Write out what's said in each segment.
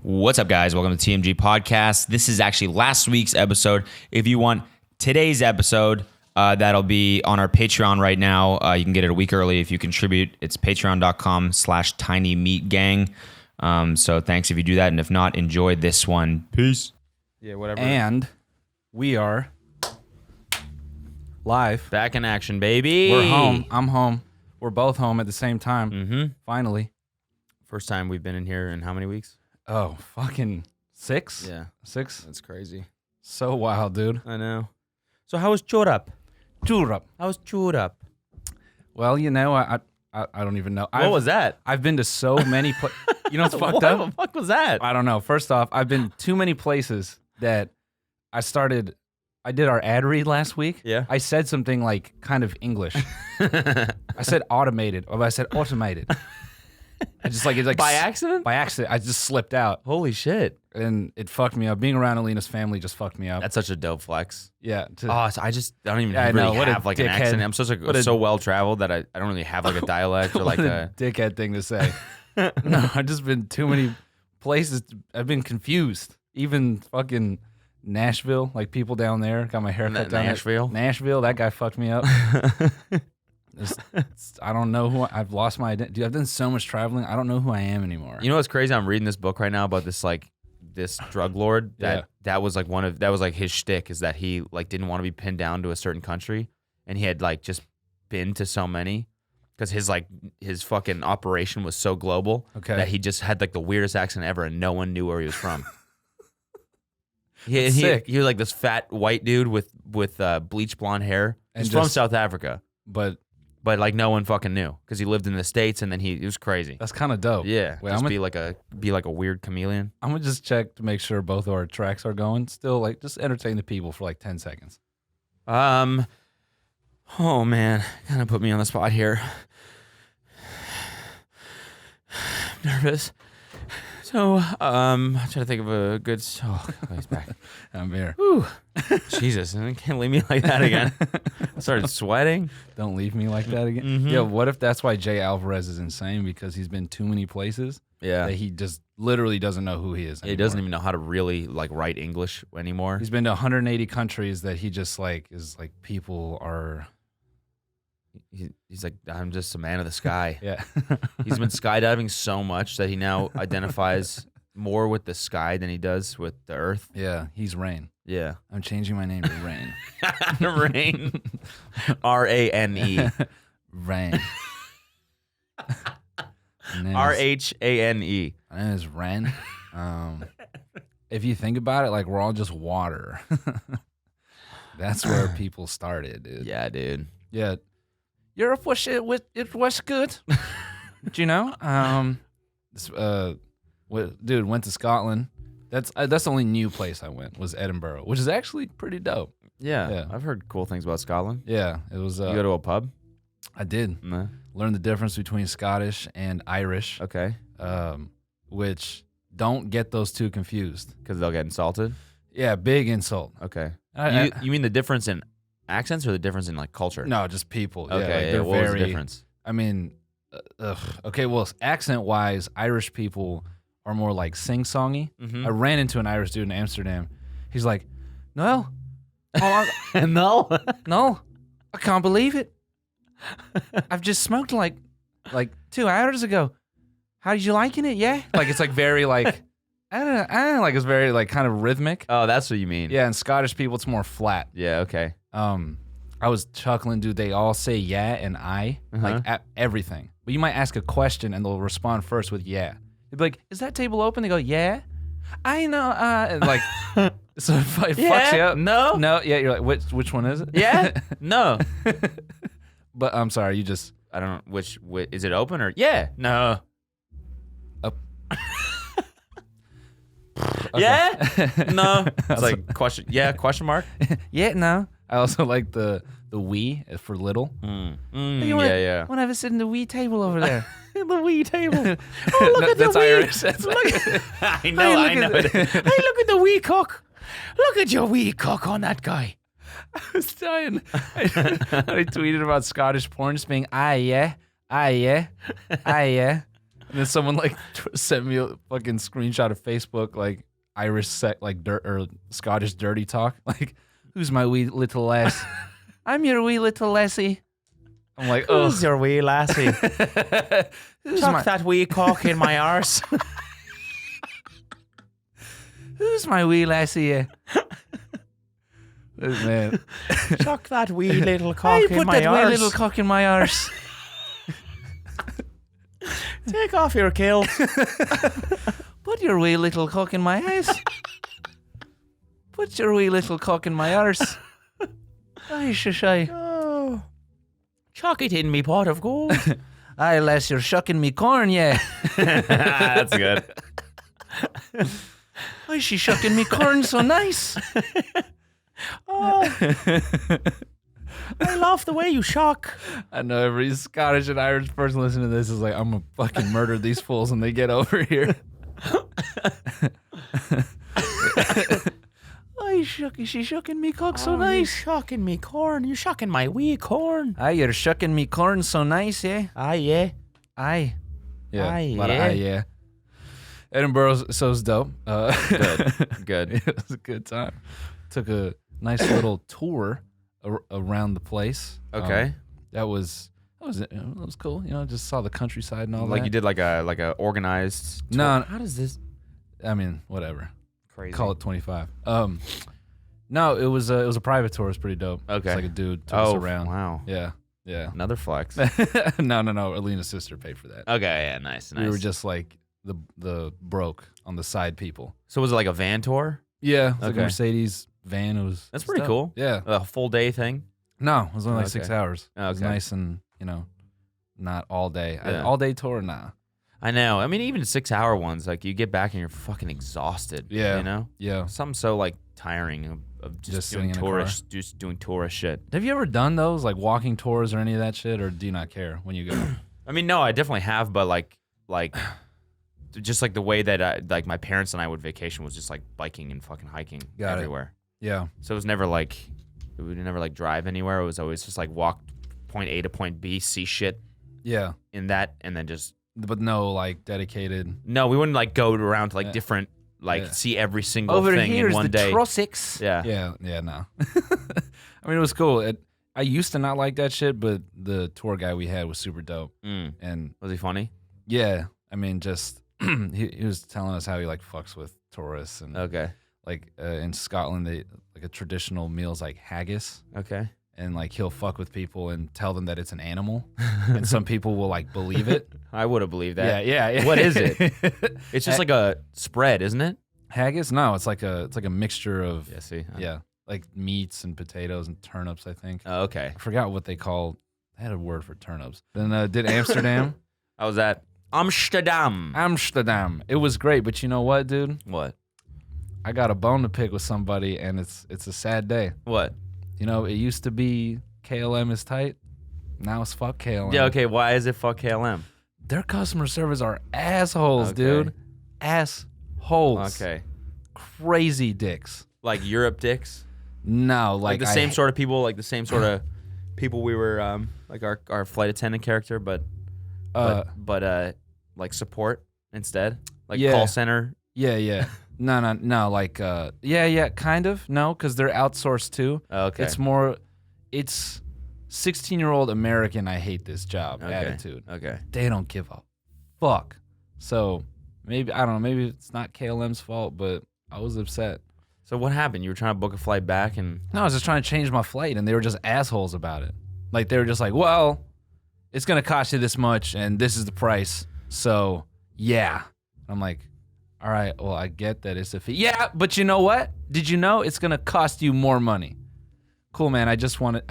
What's up, guys? Welcome to TMG Podcast. This is actually last week's episode. If you want today's episode, that'll be on our Patreon right now. You can get it a week early if you contribute. It's patreon.com/tinymeatgang. So thanks if you do that. And if not, enjoy this one. Peace. Yeah, whatever. And we are live. Back in action, baby. We're home. I'm home. We're both home at the same time. Mm-hmm. Finally. First time we've been in here in how many weeks? Oh, fucking 6? Yeah. 6? That's crazy. So wild, dude. I know. So how was Chorup? Chorup. How was Chorup? Well, you know, I don't even know. What was that? I've been to so many places. You know what's fucked What up? the fuck was that? I don't know. First off, I've been too many places that I did our ad read last week. Yeah. I said something like kind of English. I said automated, or I said automated. I just like it's like By accident? By accident, I just slipped out, Holy shit. and it fucked me up. Being around Alina's family just fucked me up. That's such a dope flex. Yeah. Oh, so I don't even Yeah, I really know. What a have like an dickhead. accent. I'm so well traveled that I don't really have like a dialect or like what a. dickhead thing to say. No, I've just been too many places. I've been confused. Even fucking Nashville, like people down there got my haircut down Nashville? there. Nashville, that guy fucked me up. I don't know who I've lost my identity. Dude, I've done so much traveling. I don't know who I am anymore. You know what's crazy? I'm reading this book right now about this drug lord that was like his shtick is that he like didn't want to be pinned down to a certain country, and he had like just been to so many because his fucking operation was so global that he just had like the weirdest accent ever, and no one knew where he was from. He was like this fat white dude with bleach blonde hair. He's from South Africa, but like no one fucking knew because he lived in the States, and then it was crazy. That's kind of dope. Yeah, Wait, be like a weird chameleon. I'm gonna just check to make sure both of our tracks are going. Still, like, just entertain the people for like 10 seconds. Oh man, kind of put me on the spot here. I'm nervous. So, I'm trying to think of a good. Oh, he's back. I'm here. Whew. Jesus, can't leave me like that again. I started sweating. Don't leave me like that again. Mm-hmm. Yeah, what if that's why Jay Alvarez is insane because he's been too many places that he just literally doesn't know who he is anymore. He doesn't even know how to really like write English anymore. He's been to 180 countries that he just like is like people are. He's like, I'm just a man of the sky. Yeah. He's been skydiving so much that he now identifies more with the sky than he does with the earth. Yeah, he's Rain. Yeah. I'm changing my name to Rain. Rain. R-A-N-E. Rain. R-H-A-N-E. My name is Ren. If you think about it, like we're all just water. That's where people started, dude. Yeah, dude. Yeah. Europe it was good. Do you know? Dude, went to Scotland. That's the only new place I went was Edinburgh, which is actually pretty dope. Yeah. I've heard cool things about Scotland. Yeah, it was. You go to a pub? I did. No. Learn the difference between Scottish and Irish. Okay. Which don't get those two confused. Because they'll get insulted? Yeah, big insult. Okay. You mean the difference in accents or the difference in like culture? No, just people. Okay, they're what very, was the difference? I mean, okay, well, accent-wise, Irish people are more like sing-songy. Mm-hmm. I ran into an Irish dude in Amsterdam. He's like, Noel, No, I can't believe it. I've just smoked like 2 hours ago. How did you liking it? Yeah, like it's like very like I don't know, like it's very like kind of rhythmic. Oh, that's what you mean. Yeah, and Scottish people, it's more flat. Yeah. Okay. I was chuckling, dude. They all say yeah and I, like at everything. But you might ask a question and they'll respond first with yeah. They'd be like, "Is that table open?" They go, "Yeah." I know. And like, so it fucks you up. No. Yeah. You're like, which one is it? Yeah. No. But I'm sorry. You just. I don't know which is it open or yeah. No. Okay. Yeah. No. It's like question. Yeah. Question mark. Yeah. No. I also like the we for little. Yeah. Want to have a sit in the wee table over there? The wee table. Oh, look at that's the wee. Irish. That's I know. I know. Hey, look at the wee cock. Look at your wee cock on that guy. I was dying. I tweeted about Scottish porn just being, yeah. And then someone like sent me a fucking screenshot of Facebook, like Irish like dirt or Scottish dirty talk. Like, who's my wee little lass? I'm your wee little lassie. I'm like, oh, who's your wee lassie? Chuck that wee cock in my arse. Who's my wee lassie? Man. Chuck that wee little cock in my arse. Put that wee little cock in my arse. Take off your kilt. Put your wee little cock in my house. Put your wee little cock in my arse. Aye, shy. Oh. Chuck it in me pot of gold. Aye, lass, you're shucking me corn, yeah. That's good. Why is she shucking me corn so nice? Oh. I love the way you shock. I know every Scottish and Irish person listening to this is like, I'm gonna fucking murder these fools when they get over here. Oh, she's shucking me cock so nice. You shucking me corn. You shucking my wee corn. Aye, you're shucking me corn so nice, yeah? Aye, yeah. Aye. Yeah. Aye, a lot of aye, yeah. Edinburgh so's dope. Good. It was a good time. Took a nice little tour around the place. Okay. That was cool. You know, just saw the countryside and all that. Like you did like a organized tour. No. How does this? I mean, whatever. Crazy. Call it 25. No, it was a private tour. It was pretty dope. Okay. It's like a dude took us around. Wow. Yeah. Another flex. No. Alina's sister paid for that. Okay. Yeah. Nice. We were just like the broke on the side people. So was it like a van tour? Yeah. It was like a Mercedes van. That's pretty cool. Yeah. A full day thing. No, it was only like 6 hours. Okay. It was nice and not all day. Yeah. All day tour, nah. I know. I mean, even 6 hour ones, like you get back and you're fucking exhausted. Yeah. You know? Yeah. Something so like tiring of just doing tourist shit. Have you ever done those, like walking tours or any of that shit, or do you not care when you go? I mean, no, I definitely have, but like just like the way that like my parents and I would vacation was just like biking and fucking hiking everywhere. Yeah. So it was never like we would never like drive anywhere. It was always just like walk point A to point B, see shit. Yeah. In that, and then just. But no, like dedicated. No, we wouldn't like go around to like different, like see every single thing in one day. Trossachs. Yeah. Yeah, no. I mean, it was cool. I used to not like that shit, but the tour guy we had was super dope. And was he funny? Yeah. I mean, just he was telling us how he like fucks with tourists and like in Scotland, they like a traditional meal is like haggis. Okay. And like he'll fuck with people and tell them that it's an animal, and some people will like believe it. I would have believed that. Yeah. What is it? It's just like a spread, isn't it? Haggis? No, it's like a mixture of like meats and potatoes and turnips. I think. Oh, okay. I forgot what they called. I had a word for turnips. Then did Amsterdam. How was that? Amsterdam. It was great, but you know what, dude? What? I got a bone to pick with somebody, and it's a sad day. What? You know, it used to be KLM is tight. Now it's fuck KLM. Yeah, okay. Why is it fuck KLM? Their customer service are assholes, dude. Assholes. Okay. Crazy dicks. Like Europe dicks? No, like the same sort of people, like the same sort of people we were, like our flight attendant character, but like support instead? Like call center? Yeah. No, like, kind of. No, because they're outsourced too. Okay. It's 16-year-old American, I hate this job attitude. Okay. They don't give a fuck. So maybe, I don't know, maybe it's not KLM's fault, but I was upset. So what happened? You were trying to book a flight back and... No, I was just trying to change my flight, and they were just assholes about it. Like, they were just like, well, it's going to cost you this much, and this is the price. So, yeah. I'm like... All right, well, I get that it's a fee. Yeah, but you know what? Did you know it's going to cost you more money? Cool, man. I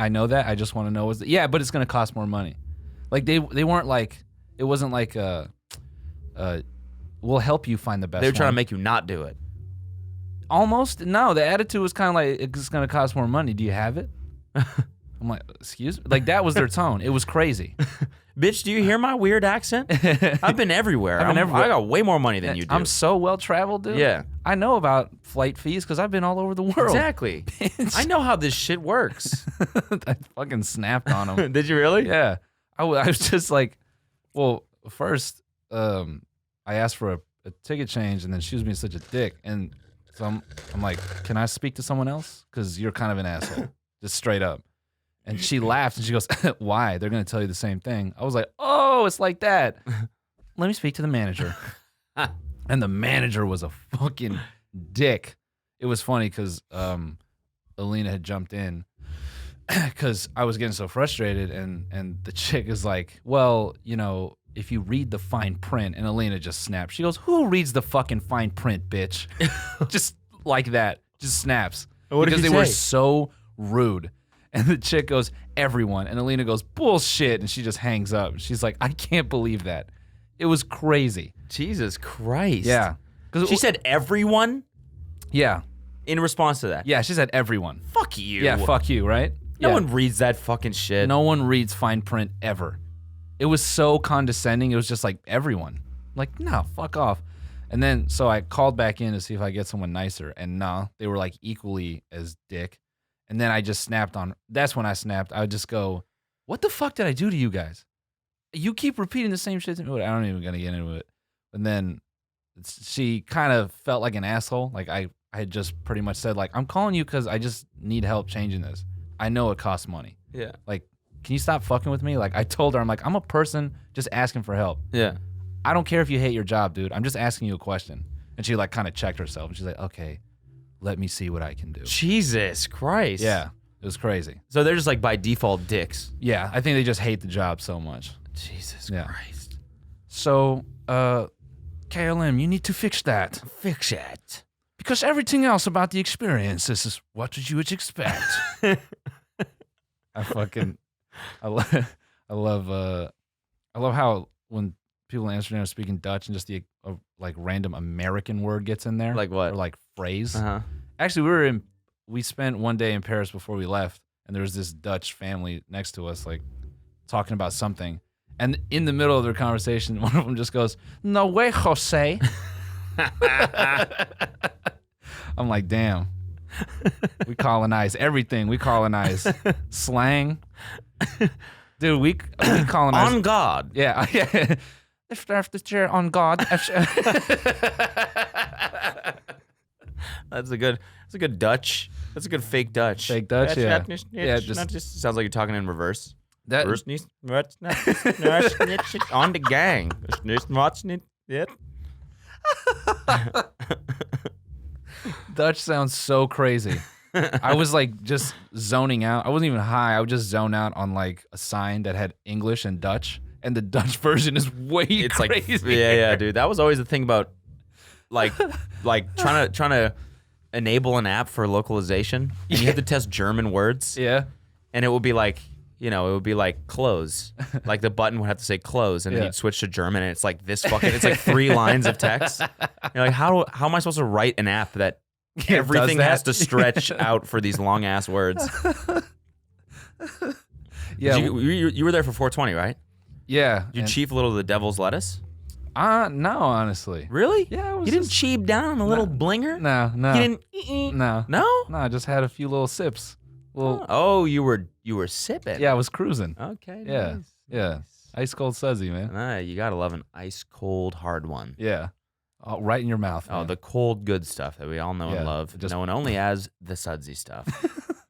know that. I just want to know. Yeah, but it's going to cost more money. Like, they weren't like, it wasn't like, we'll help you find the best one. They were trying to make you not do it. Almost. No, the attitude was kind of like, it's going to cost more money. Do you have it? I'm like, excuse me? Like, that was their tone. It was crazy. Bitch, do you hear my weird accent? I've been everywhere. I got way more money than you do. I'm so well-traveled, dude. Yeah. I know about flight fees because I've been all over the world. Exactly. I know how this shit works. I fucking snapped on him. Did you really? Yeah. I was just like, well, first, I asked for a ticket change, and then she was being such a dick, and so I'm like, can I speak to someone else? Because you're kind of an asshole, just straight up. And she laughed, and she goes, why? They're gonna tell you the same thing. I was like, oh, it's like that. Let me speak to the manager. And the manager was a fucking dick. It was funny because Alina had jumped in because I was getting so frustrated, and the chick is like, well, you know, if you read the fine print, and Alina just snaps. She goes, who reads the fucking fine print, bitch? Just like that, just snaps. Because they were so rude. And the chick goes, everyone. And Alina goes, bullshit. And she just hangs up. She's like, I can't believe that. It was crazy. Jesus Christ. Yeah. She said everyone? Yeah. In response to that? Yeah, she said everyone. Fuck you. Yeah, fuck you, right? No one reads that fucking shit. No one reads fine print ever. It was so condescending. It was just like, everyone. Like, no, fuck off. And then, so I called back in to see if I get someone nicer. And nah, they were like equally as dick. And then I just snapped on, that's when I snapped. I would just go, what the fuck did I do to you guys? You keep repeating the same shit to me. I don't even gonna get into it. And then she kind of felt like an asshole. Like I had just pretty much said like, I'm calling you because I just need help changing this. I know it costs money. Yeah. Like, can you stop fucking with me? Like I told her, I'm like, I'm a person just asking for help. Yeah. I don't care if you hate your job, dude. I'm just asking you a question. And she like kind of checked herself. And she's like, okay, let me see what I can do. Jesus Christ. Yeah. It was crazy. So they're just like by default dicks. Yeah. I think they just hate the job so much. Jesus Yeah. Christ. So, KLM, you need to fix that. Fix it. Because everything else about the experience, this is what you would expect. I love how when people in Amsterdam are speaking Dutch and just the like random American word gets in there. Like what? Or like phrase. Uh-huh. Actually, we spent one day in Paris before we left, and there was this Dutch family next to us, like talking about something. And in the middle of their conversation, one of them just goes, "No way, Jose." I'm like, damn. We colonize everything. We colonize slang. Dude, we colonize. On God. Yeah. If there's the chair on God. That's a good Dutch. That's a good fake Dutch. Fake Dutch, yeah. Yeah, just sounds like you're talking in reverse. That on the gang. Dutch sounds so crazy. I was like just zoning out. I wasn't even high. I would just zone out on like a sign that had English and Dutch, and the Dutch version is way crazy. Like, yeah, dude. That was always the thing about like trying to enable an app for localization. And you had to test German words. Yeah. And it would be like, you know, it would be like close. Like the button would have to say close, and then you'd switch to German, and it's like this fucking, it's like 3 lines of text. You're like, how am I supposed to write an app that everything has to stretch out for these long ass words? Yeah. You were there for 420, right? Yeah. Did you cheap a little of the devil's lettuce? No, honestly. Really? Yeah. It was you didn't cheap down a little blinger? No. You didn't? No. No? No, I just had a few little sips. Oh, you were sipping. Yeah, I was cruising. Okay. Yeah. Nice. Yeah. Ice cold sudsy, man. You gotta love an ice cold hard one. Yeah. Oh, right in your mouth. Oh, man. the cold good stuff that we all know and love. Just known only as the sudsy stuff.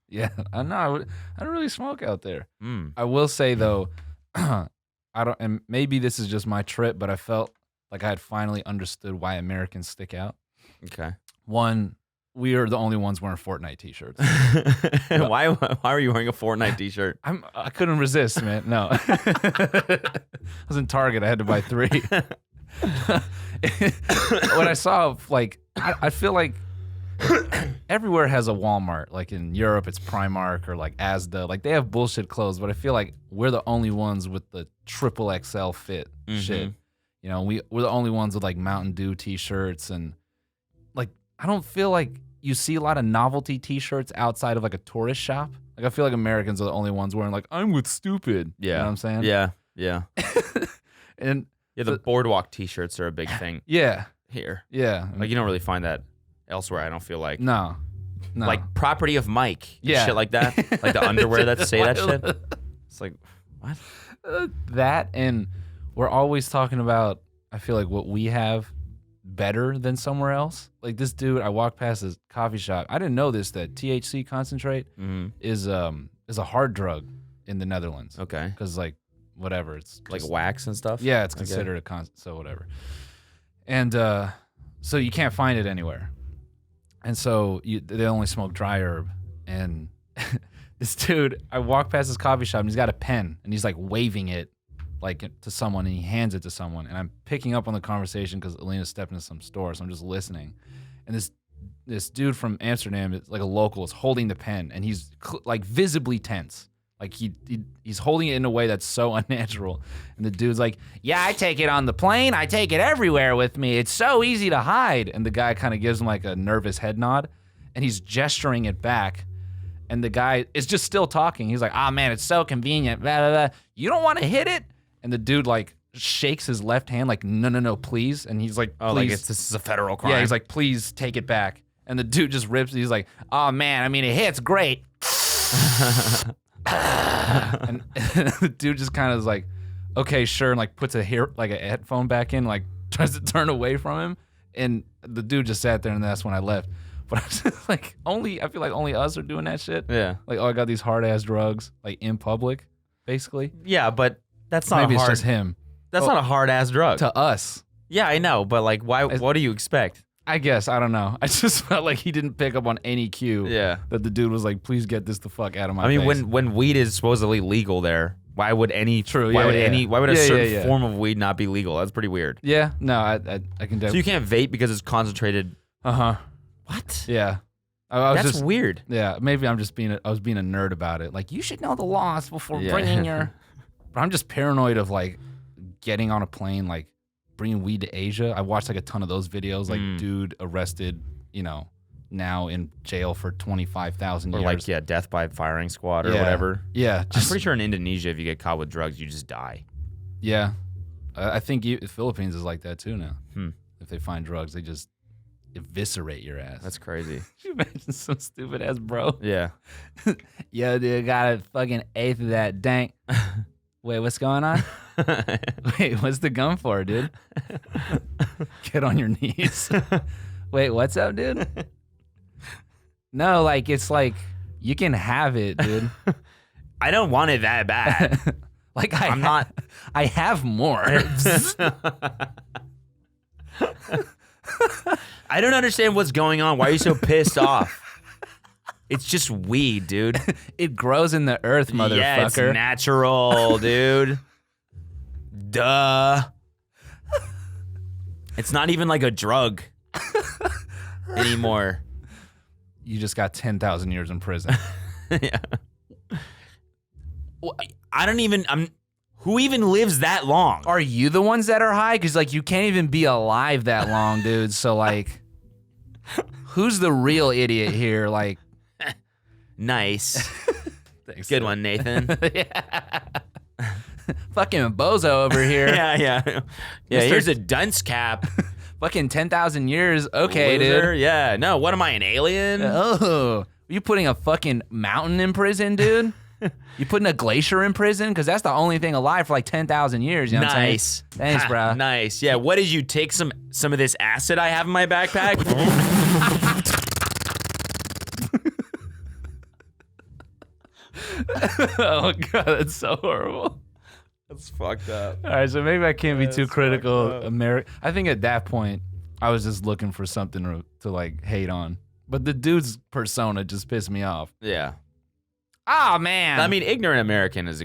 Yeah. I know. I don't really smoke out there. Mm. I will say though, and maybe this is just my trip, but I felt like I had finally understood why Americans stick out. Okay. One, we are the only ones wearing Fortnite t-shirts. Why are you wearing a Fortnite t-shirt? I couldn't resist, man. No. I was in Target. I had to buy 3. When I saw, like, I feel like everywhere has a Walmart. Like in Europe, it's Primark or like Asda. Like they have bullshit clothes, but I feel like we're the only ones with the triple XL fit shit. You know, we're the only ones with like Mountain Dew t-shirts, and like I don't feel like you see a lot of novelty t-shirts outside of like a tourist shop. Like I feel like Americans are the only ones wearing like I'm with stupid. Yeah. You know what I'm saying? Yeah. And the boardwalk t-shirts are a big thing. Yeah. Here. Yeah. Like you don't really find that elsewhere, I don't feel like. No. Like property of Mike. Yeah. Shit like that. Like the underwear that say that shit. It's like, what? That, and we're always talking about, I feel like what we have better than somewhere else. Like this dude, I walked past this coffee shop. I didn't know this, that THC concentrate is a hard drug in the Netherlands. Okay. Because like whatever, it's like just, wax and stuff. yeah, it's considered so whatever. And so you can't find it anywhere. And so they only smoke dry herb. And this dude, I walked past this coffee shop and he's got a pen and he's like waving it like to someone and he hands it to someone. And I'm picking up on the conversation because Alina's stepped into some store, so I'm just listening. And this dude from Amsterdam, it's like a local, is holding the pen and he's like visibly tense. Like he's holding it in a way that's so unnatural. And the dude's like, yeah, I take it on the plane. I take it everywhere with me. It's so easy to hide. And the guy kind of gives him like a nervous head nod and he's gesturing it back. And the guy is just still talking. He's like, oh man, it's so convenient. Blah, blah, blah. You don't want to hit it? And the dude like shakes his left hand like, no, please. And he's like, oh, please. like this is a federal crime. Yeah, he's like, please take it back. And the dude just rips it. He's like, oh man, I mean, it hits great. and the dude just kind of is like, okay, sure, and like puts a headphone back in, like tries to turn away from him, and the dude just sat there, and that's when I left. But I was just like, I feel like only us are doing that shit. Yeah. Like, oh, I got these hard ass drugs, like in public, basically. Yeah, but that's not maybe hard. it's just him. That's not a hard ass drug to us. Yeah, I know, but like, why? What do you expect? I guess, I don't know. I just felt like he didn't pick up on any cue. Yeah. That the dude was like, please get this the fuck out of my face. I mean, face. when weed is supposedly legal there, why would any why would a certain form of weed not be legal? That's pretty weird. Yeah, no, I can definitely. So you can't vape because it's concentrated. Uh-huh. What? Yeah. That's weird. Yeah, maybe I was being a nerd about it. Like, you should know the laws before bringing your. But I'm just paranoid of like getting on a plane, like bringing weed to Asia. I watched like a ton of those videos, like dude arrested, now in jail for 25,000 years. Or like, death by firing squad or whatever. Yeah. I'm pretty sure in Indonesia, if you get caught with drugs, you just die. Yeah. I think the Philippines is like that too now. Hmm. If they find drugs, they just eviscerate your ass. That's crazy. Can you imagine some stupid ass bro? Yeah. Yo, dude, got a fucking eighth of that dank. Wait, what's going on? Wait, what's the gum for, dude? Get on your knees. Wait, what's up, dude? No, like, it's like, you can have it, dude. I don't want it that bad. Like, I have more. I don't understand what's going on. Why are you so pissed off? It's just weed, dude. It grows in the earth, motherfucker. Yeah, it's natural, dude. Duh. It's not even like a drug anymore. You just got 10,000 years in prison. Yeah. Well, who even lives that long? Are you the ones that are high? Because, like, you can't even be alive that long, dude. So, like, who's the real idiot here? Like, nice. Thanks. Good one, Nathan. Yeah. Fucking bozo over here. Yeah. Here's a dunce cap. Fucking 10,000 years. Okay, Loser. dude. Yeah. No, what am I, an alien? Oh, are you putting a fucking mountain in prison, dude? You putting a glacier in prison? Because that's the only thing alive for like 10,000 years. You know what I'm saying? Thanks, bro. Nice. Yeah. What did you take some of this acid I have in my backpack? Oh god, that's so horrible. That's fucked up. All right, so maybe I can't be too critical of America. I think at that point, I was just looking for something to like hate on. But the dude's persona just pissed me off. Yeah. Oh man. I mean, ignorant American is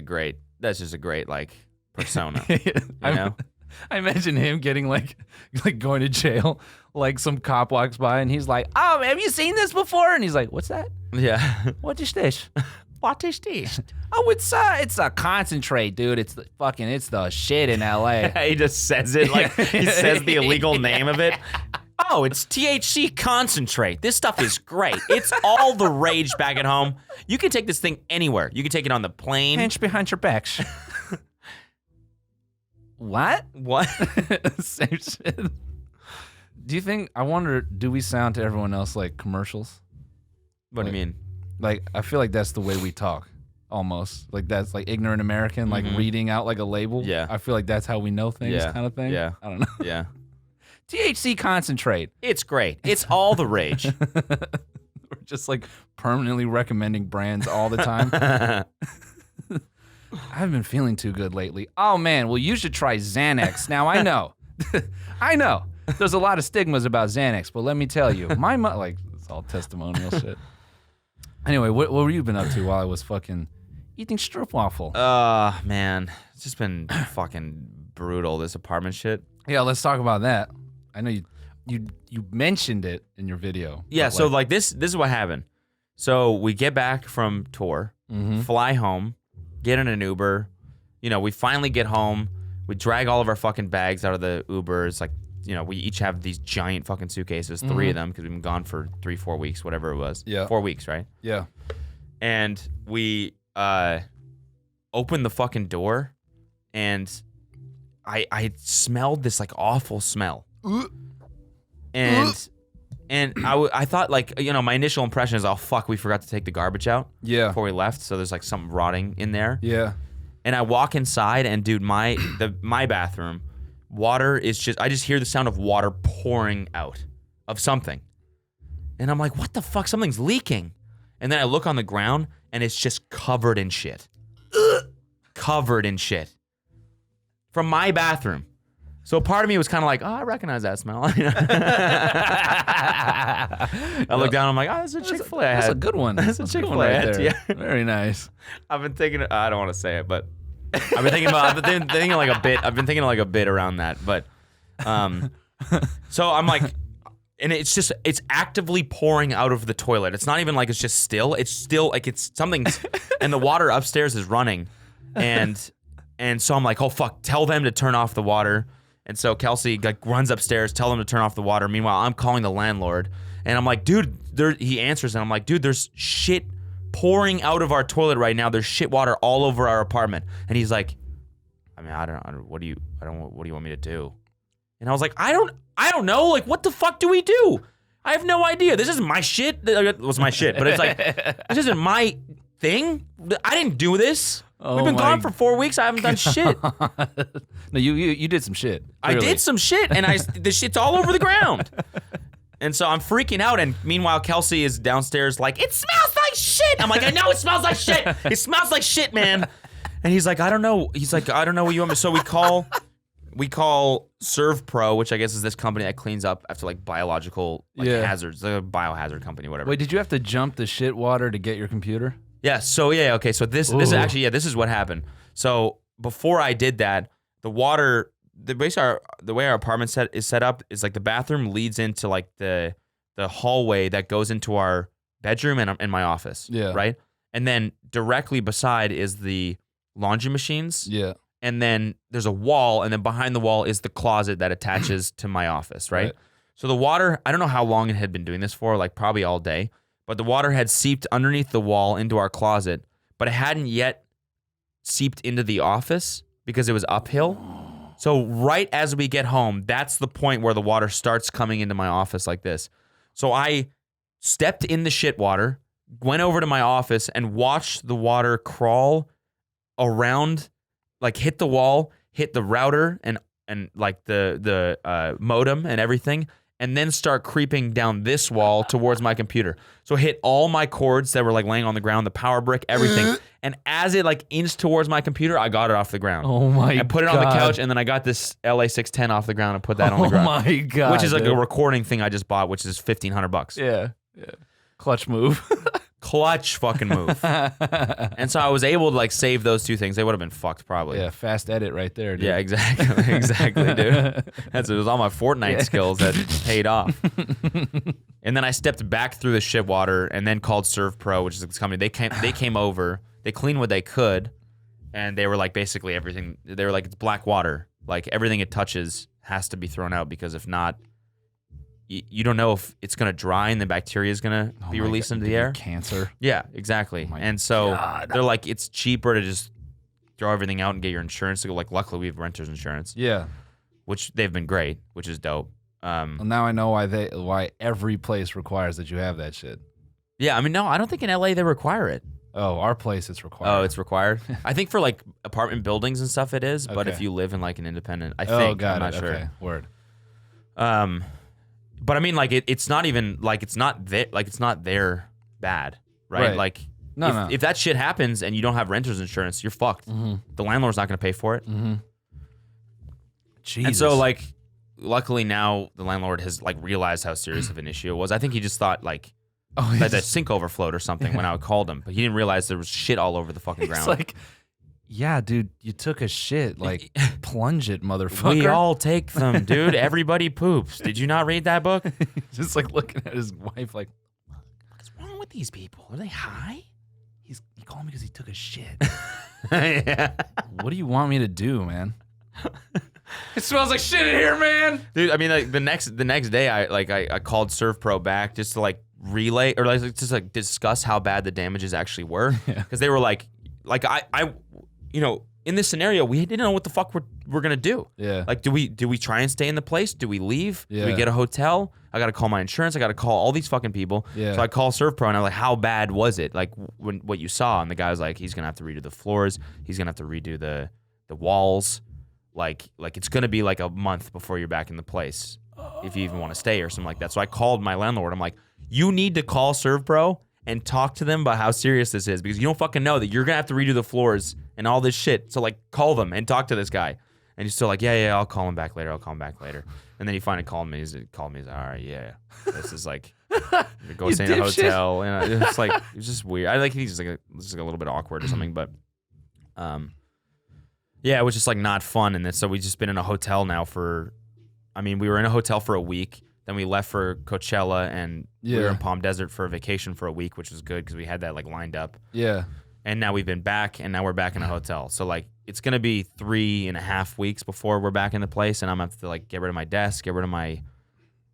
that's just a great like persona. You know? I imagine him getting like going to jail. Like some cop walks by and he's like, "Oh, have you seen this before?" And he's like, "What's that? Yeah. What is this? What is this?" Oh, it's a concentrate, dude. It's the shit in LA. He just says it like he says the illegal name of it. Oh, it's THC concentrate. This stuff is great. It's all the rage back at home. You can take this thing anywhere. You can take it on the plane. Pinch behind your backs. What? Same shit. I wonder, do we sound to everyone else like commercials? What do you mean? Like, I feel like that's the way we talk almost. Like that's like ignorant American, like reading out like a label. Yeah. I feel like that's how we know things kind of thing. Yeah. I don't know. Yeah. THC concentrate. It's great. It's all the rage. We're just like permanently recommending brands all the time. I haven't been feeling too good lately. Oh man, well you should try Xanax. Now I know. I know. There's a lot of stigmas about Xanax, but let me tell you, like it's all testimonial shit. Anyway, what were you been up to while I was fucking eating stroopwafel? Man, it's just been fucking brutal, this apartment shit. Yeah, let's talk about that. I know you mentioned it in your video. Yeah, so like this is what happened. So we get back from tour, fly home, get in an Uber. You know, we finally get home. We drag all of our fucking bags out of the Uber. It's like, you know, we each have these giant fucking suitcases, 3 of them, because we've been gone for 3-4 weeks, whatever it was. Yeah. 4 weeks, right? Yeah. And we opened the fucking door, and I smelled this like awful smell. And I thought, like, you know, my initial impression is, oh fuck, we forgot to take the garbage out before we left, so there's like something rotting in there. Yeah. And I walk inside, and dude, my bathroom, water is I just hear the sound of water pouring out of something. And I'm like, what the fuck? Something's leaking. And then I look on the ground, and it's just covered in shit. Covered in shit. From my bathroom. So part of me was kind of like, oh, I recognize that smell. I look down, I'm like, oh, that's a Chick-fil-A I had. That's a good one. That's a Chick-fil-A I had, yeah. Very nice. I've been thinking, I don't want to say it, but I've been thinking like a bit. I've been thinking like a bit around that, but so I'm like, and it's actively pouring out of the toilet. It's not even like it's just still. It's still like it's something, and the water upstairs is running, and so I'm like, oh fuck, tell them to turn off the water. And so Kelsey like runs upstairs, tell them to turn off the water. Meanwhile, I'm calling the landlord, and I'm like, dude, he answers, and I'm like, dude, there's shit pouring out of our toilet right now. There's shit water all over our apartment. And he's like, I mean, I don't what do you want me to do? And I was like, I don't know. Like, what the fuck do we do? I have no idea. This isn't my shit. It was my shit, but it's like, this isn't my thing. I didn't do this. We've been gone for 4 weeks. I haven't done shit. No, you did some shit. Clearly. I did some shit, and the shit's all over the ground. And so I'm freaking out, and meanwhile, Kelsey is downstairs like, it smells like shit. I'm like, I know it smells like shit. It smells like shit, man. And he's like, I don't know. He's like, I don't know what you want me. So we call Serve Pro, which I guess is this company that cleans up after like biological hazards, the biohazard company, whatever. Wait, did you have to jump the shit water to get your computer? Yeah. So yeah. Okay. So this is actually this is what happened. So before I did that, the water. The way our apartment is set up is like the bathroom leads into like the hallway that goes into our bedroom and my office. Yeah. Right. And then directly beside is the laundry machines. Yeah. And then there's a wall, and then behind the wall is the closet that attaches to my office. Right? So the water, I don't know how long it had been doing this for, like probably all day, but the water had seeped underneath the wall into our closet, but it hadn't yet seeped into the office because it was uphill. So right as we get home, that's the point where the water starts coming into my office like this. So I stepped in the shit water, went over to my office, and watched the water crawl around, like hit the wall, hit the router and like the modem and everything, and then start creeping down this wall towards my computer. So it hit all my cords that were like laying on the ground, the power brick, everything. And as it like inched towards my computer, I got it off the ground. Oh my God. I put it on the couch, and then I got this LA610 off the ground and put that on the ground. Oh my God. Which is like a recording thing I just bought, which is $1,500. Yeah. Clutch move. Clutch fucking move. And so I was able to like save those two things. They would have been fucked probably. Yeah, fast edit right there, dude. Yeah, exactly, dude. It was all my Fortnite skills that paid off. And then I stepped back through the shit water and then called Serve Pro, which is this company. They came over, they cleaned what they could, and they were like basically everything. They were like, it's black water. Like everything it touches has to be thrown out, because if not, you don't know if it's going to dry and the bacteria is going to be released into the air. Cancer. Yeah, exactly. And so they're like, it's cheaper to just throw everything out and get your insurance to go. Like, luckily we have renter's insurance. Yeah. Which they've been great, which is dope. Well, now I know why every place requires that you have that shit. Yeah, I mean, no, I don't think in LA they require it. Oh, our place it's required. Oh, it's required. I think for like apartment buildings and stuff it is, but if you live in like an independent, I think I'm not sure. Okay, word. But I mean, like it's not even like it's not their bad, right? Like if that shit happens and you don't have renter's insurance, you're fucked. Mm-hmm. The landlord's not going to pay for it. Mm-hmm. Jesus. And so like, luckily now the landlord has like realized how serious of an issue it was. I think he just thought like that the sink overflowed or something when I called him, but he didn't realize there was shit all over the fucking ground. It's like, yeah, dude, you took a shit. Like, plunge it, motherfucker. We all take them, dude. Everybody poops. Did you not read that book? Just like looking at his wife like, what's wrong with these people? Are they high? He called me because he took a shit. Yeah. What do you want me to do, man? It smells like shit in here, man. Dude, I mean, like the next day, I called ServPro back just to like relay or like just like discuss how bad the damages actually were, because they were like I in this scenario we didn't know what the fuck we're gonna do. Yeah. Like, do we try and stay in the place? Do we leave? Yeah. Do we get a hotel? I gotta call my insurance. I gotta call all these fucking people. Yeah. So I call ServPro and I'm like, how bad was it? Like what you saw? And the guy was like, he's gonna have to redo the floors. He's gonna have to redo the walls. Like it's gonna be like a month before you're back in the place, if you even want to stay or something like that. So I called my landlord. I'm like, you need to call ServPro and talk to them about how serious this is, because you don't fucking know that you're gonna have to redo the floors and all this shit. So like, call them and talk to this guy. And he's still like, yeah, I'll call him back later. And then he finally called me. He's like, all right, yeah, this is like, go stay in a hotel. And it's like, it's just weird. I like he's just like a little bit awkward or something, but yeah, it was just like not fun. And then so we just been in a hotel now we were in a hotel for a week. Then we left for Coachella and we were in Palm Desert for a vacation for a week, which was good because we had that like lined up. Yeah. And now we've been back, and now we're back in a hotel. So like, it's gonna be 3.5 weeks before we're back in the place, and I'm gonna have to like get rid of my desk, get rid of my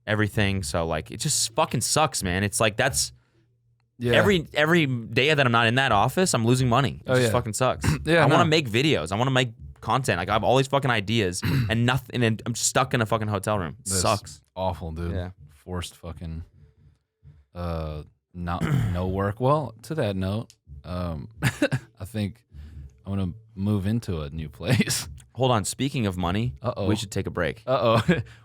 everything. So like, it just fucking sucks, man. It's like every day that I'm not in that office, I'm losing money. It just fucking sucks. I want to make videos. I want to make content. Like, I have all these fucking ideas and nothing, and I'm stuck in a fucking hotel room. It sucks. Awful, dude. Yeah. Forced fucking no work. Well, to that note, I think I'm gonna move into a new place. Hold on. Speaking of money, we should take a break.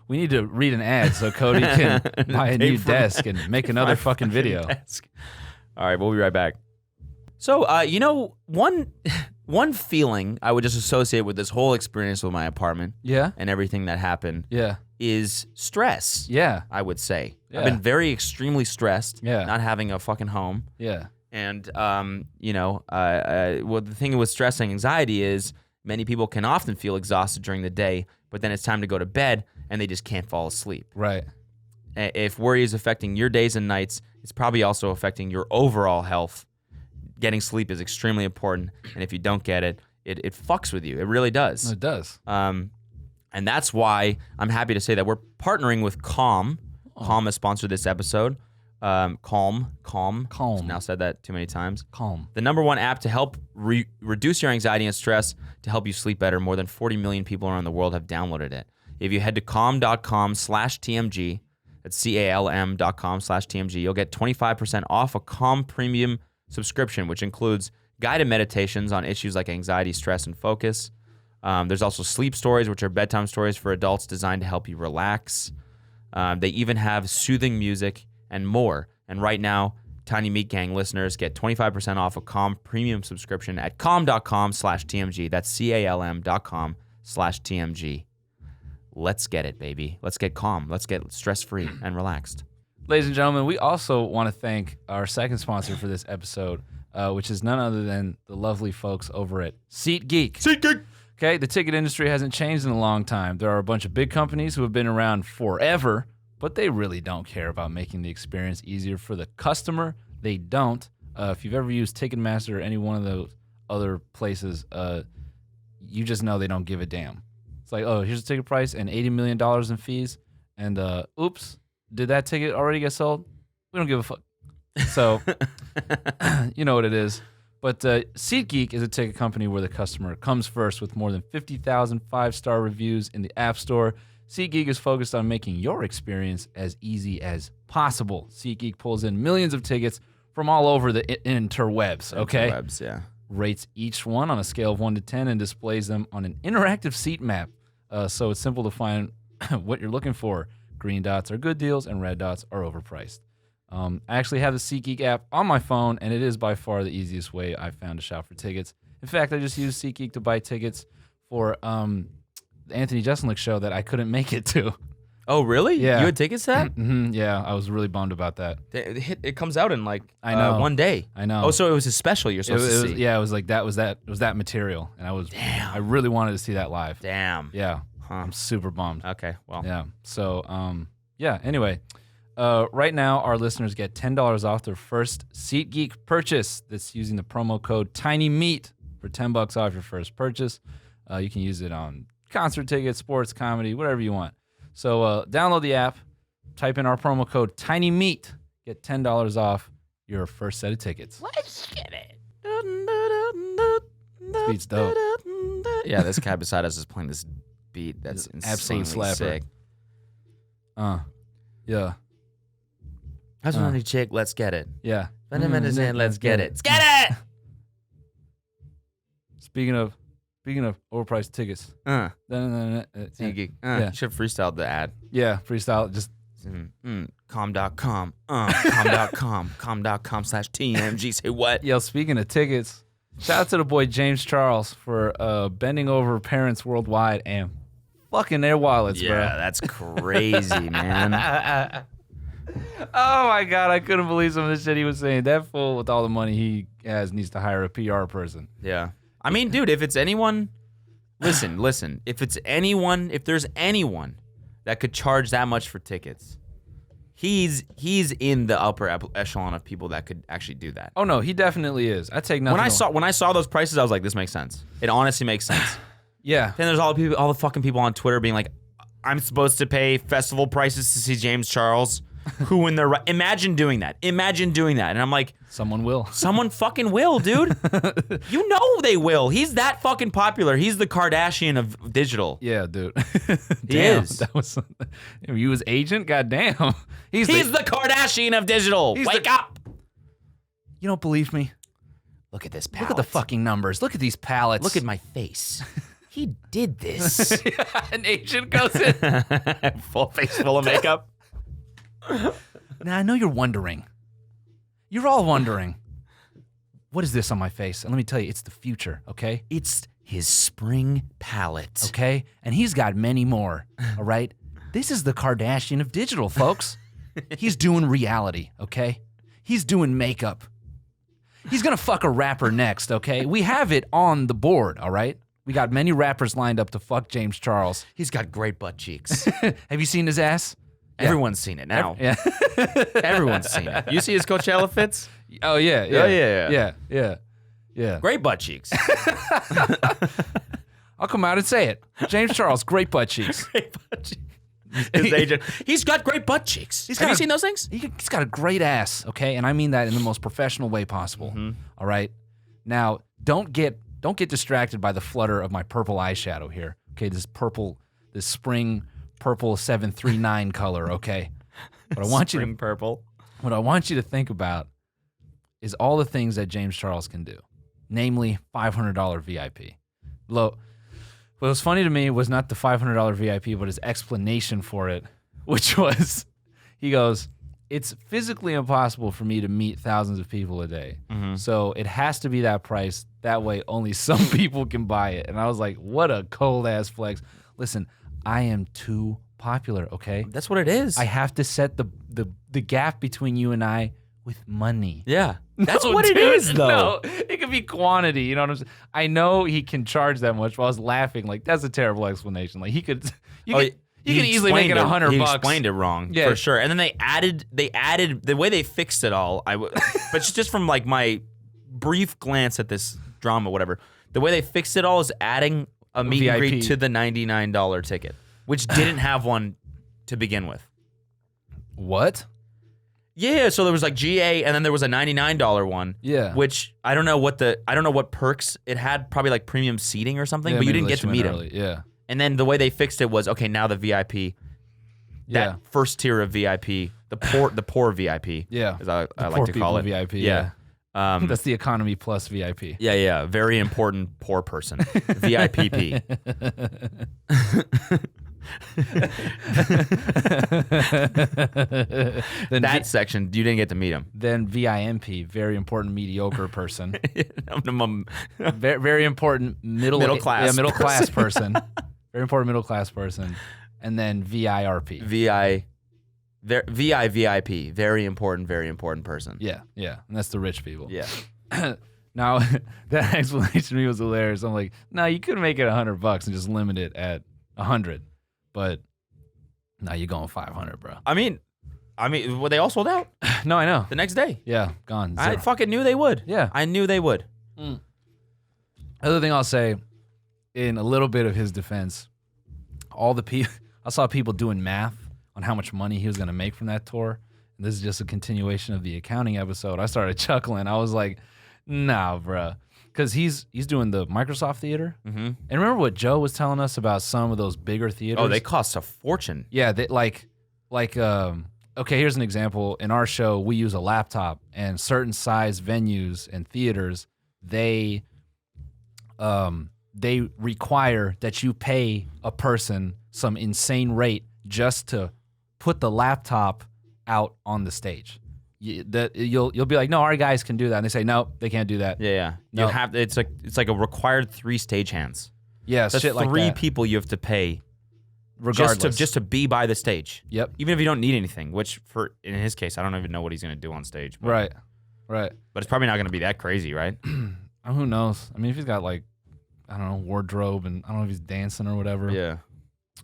We need to read an ad so Cody can buy a new desk and make another fucking video. Desk. All right, we'll be right back. So, one feeling I would just associate with this whole experience with my apartment, and everything that happened, is stress. Yeah, I would say I've been very extremely stressed. Not having a fucking home. Yeah, and well, the thing with stress and anxiety is many people can often feel exhausted during the day, but then it's time to go to bed and they just can't fall asleep. Right. If worry is affecting your days and nights, it's probably also affecting your overall health. Getting sleep is extremely important, and if you don't get it, it fucks with you. It really does. It does. And that's why I'm happy to say that we're partnering with Calm. Calm has sponsored this episode. Calm. Now said that too many times. Calm. The #1 app to help reduce your anxiety and stress to help you sleep better. More than 40 million people around the world have downloaded it. If you head to calm.com/TMG, that's CALM.com/TMG, you'll get 25% off a Calm Premium subscription, which includes guided meditations on issues like anxiety, stress, and focus. There's also sleep stories, which are bedtime stories for adults designed to help you relax. They even have soothing music and more. And right now, Tiny Meat Gang listeners get 25% off a Calm Premium subscription at calm.com/TMG. That's CALM.com/TMG. Let's get it, baby. Let's get calm. Let's get stress-free and relaxed. Ladies and gentlemen, we also want to thank our second sponsor for this episode, which is none other than the lovely folks over at SeatGeek. SeatGeek! Okay, the ticket industry hasn't changed in a long time. There are a bunch of big companies who have been around forever, but they really don't care about making the experience easier for the customer. They don't. If you've ever used Ticketmaster or any one of those other places, you just know they don't give a damn. It's like, oh, here's a ticket price and $80 million in fees, and oops, did that ticket already get sold? We don't give a fuck. So, you know what it is. But SeatGeek is a ticket company where the customer comes first with more than 50,000 5-star reviews in the App Store. SeatGeek is focused on making your experience as easy as possible. SeatGeek pulls in millions of tickets from all over the interwebs, okay? Interwebs, yeah. Rates each one on a scale of 1 to 10 and displays them on an interactive seat map. So it's simple to find what you're looking for. Green dots are good deals and red dots are overpriced. I actually have the SeatGeek app on my phone, and it is by far the easiest way I've found to shop for tickets. In fact, I just used SeatGeek to buy tickets for the Anthony Jeselnik show that I couldn't make it to. Oh, really? Yeah. You had tickets set? Yeah, I was really bummed about that. It comes out in like I know. one day. I know. Oh, so it was a special you're supposed to see. Yeah, it was like that was that material, and I really wanted to see that live. Damn. Yeah, Huh. I'm super bummed. Okay, well. Yeah. So, yeah. Anyway, right now our listeners get $10 off their first SeatGeek purchase. That's using the promo code TinyMeat for $10 off your first purchase. You can use it on concert tickets, sports, comedy, whatever you want. So download the app, type in our promo code TinyMeat, get $10 off your first set of tickets. Let's get it. This beat's dope. Yeah, this guy beside us is playing this beat that's Absolute insanely slapper. sick. Yeah. How's my chick? Let's get it. Yeah. Let's get it. Let's get it. Speaking of overpriced tickets. Yeah. Yeah. Should have freestyled the ad. Yeah, freestyle. Just com.com. com.com/TMG. Say what? yo. Speaking of tickets, shout out to the boy James Charles for bending over parents worldwide and fucking their wallets, bro. Yeah, that's crazy, man. Oh my god, I couldn't believe some of the shit he was saying. That fool with all the money he has needs to hire a PR person. Yeah. I mean, dude, if it's anyone, listen. If there's anyone that could charge that much for tickets, he's in the upper echelon of people that could actually do that. Oh no, he definitely is. I take nothing. When I saw those prices, I was like, this makes sense. It honestly makes sense. Yeah. Then there's all the fucking people on Twitter being like, I'm supposed to pay festival prices to see James Charles. Who in their right? Imagine doing that. And I'm like, Someone will. Someone fucking will, dude. You know they will. He's that fucking popular. He's the Kardashian of digital. Yeah, dude. He is. That was you his agent? Goddamn. He's the Kardashian of digital. Wake up. You don't believe me? Look at this palette. Look at the fucking numbers. Look at these palettes. Look at my face. He did this. An agent goes in. Full face full of makeup. Now, I know you're wondering. You're all wondering. What is this on my face? And let me tell you, it's the future, okay? It's his spring palette. Okay? And he's got many more, all right? This is the Kardashian of digital, folks. He's doing reality, okay? He's doing makeup. He's gonna fuck a rapper next, okay? We have it on the board, all right? We got many rappers lined up to fuck James Charles. He's got great butt cheeks. Have you seen his ass? Everyone's seen it now. Yeah. Everyone's seen it. You see his Coachella fits? Oh, yeah. Yeah. Great butt cheeks. I'll come out and say it. James Charles, great butt cheeks. Great butt cheeks. His agent. He's got great butt cheeks. Have you seen those things? He's got a great ass, okay? And I mean that in the most professional way possible. Mm-hmm. All right? Now, don't get distracted by the flutter of my purple eyeshadow here. Okay, this spring purple 739 color, okay? What I want you to think about is all the things that James Charles can do, namely $500 VIP. What was funny to me was not the $500 VIP, but his explanation for it, which was, he goes, it's physically impossible for me to meet thousands of people a day. Mm-hmm. So it has to be that price. That way only some people can buy it. And I was like, what a cold ass flex. Listen, I am too popular, okay? That's what it is. I have to set the gap between you and I with money. Yeah. That's what it is, though. No, it could be quantity, you know what I'm saying? I know he can charge that much, but I was laughing like, that's a terrible explanation. Like, you could easily make it $100. He explained it wrong, for sure. And then they added the way they fixed it all. But just from like my brief glance at this drama, whatever, the way they fixed it all is adding a meet and greet to the $99 ticket, which didn't have one to begin with. What? Yeah, so there was like GA, and then there was a $99 one. Yeah, which I don't know what perks it had. Probably like premium seating or something. But you didn't get to meet him. Yeah. And then the way they fixed it was, okay, now the VIP, that first tier of VIP, The poor VIP. Yeah. As I The like poor to call people it. VIP. Yeah. That's the economy plus VIP. Yeah. Very important poor person. VIPP. That section, you didn't get to meet him. Then VIMP, very important mediocre person. very, very important middle class person. Very important middle class person. And then VIRP. VIP, very important person. Yeah. And that's the rich people. Yeah. Now, that explanation to me was hilarious. I'm like, no, you could make it $100 and just limit it at 100. But now you're going 500, bro. I mean, well, they all sold out. No, I know. The next day. Yeah, gone. I fucking knew they would. Yeah. I knew they would. Other thing I'll say, in a little bit of his defense, I saw people doing math on how much money he was going to make from that tour. And this is just a continuation of the accounting episode. I started chuckling. I was like, nah, bro. Because he's doing the Microsoft Theater. Mm-hmm. And remember what Joe was telling us about some of those bigger theaters? Oh, they cost a fortune. Yeah, they okay, here's an example. In our show, we use a laptop, and certain size venues and theaters, they require that you pay a person some insane rate just to put the laptop out on the stage. You'll be like, no, our guys can do that, and they say no, they can't do that. Yeah. No. You have it's like a required 3 stagehands. Yeah, that's shit like three that. people you have to pay, regardless, just to be by the stage. Yep. Even if you don't need anything, which in his case, I don't even know what he's gonna do on stage. Right. But it's probably not gonna be that crazy, right? Who knows? I mean, if he's got like, I don't know, wardrobe, and I don't know if he's dancing or whatever. Yeah.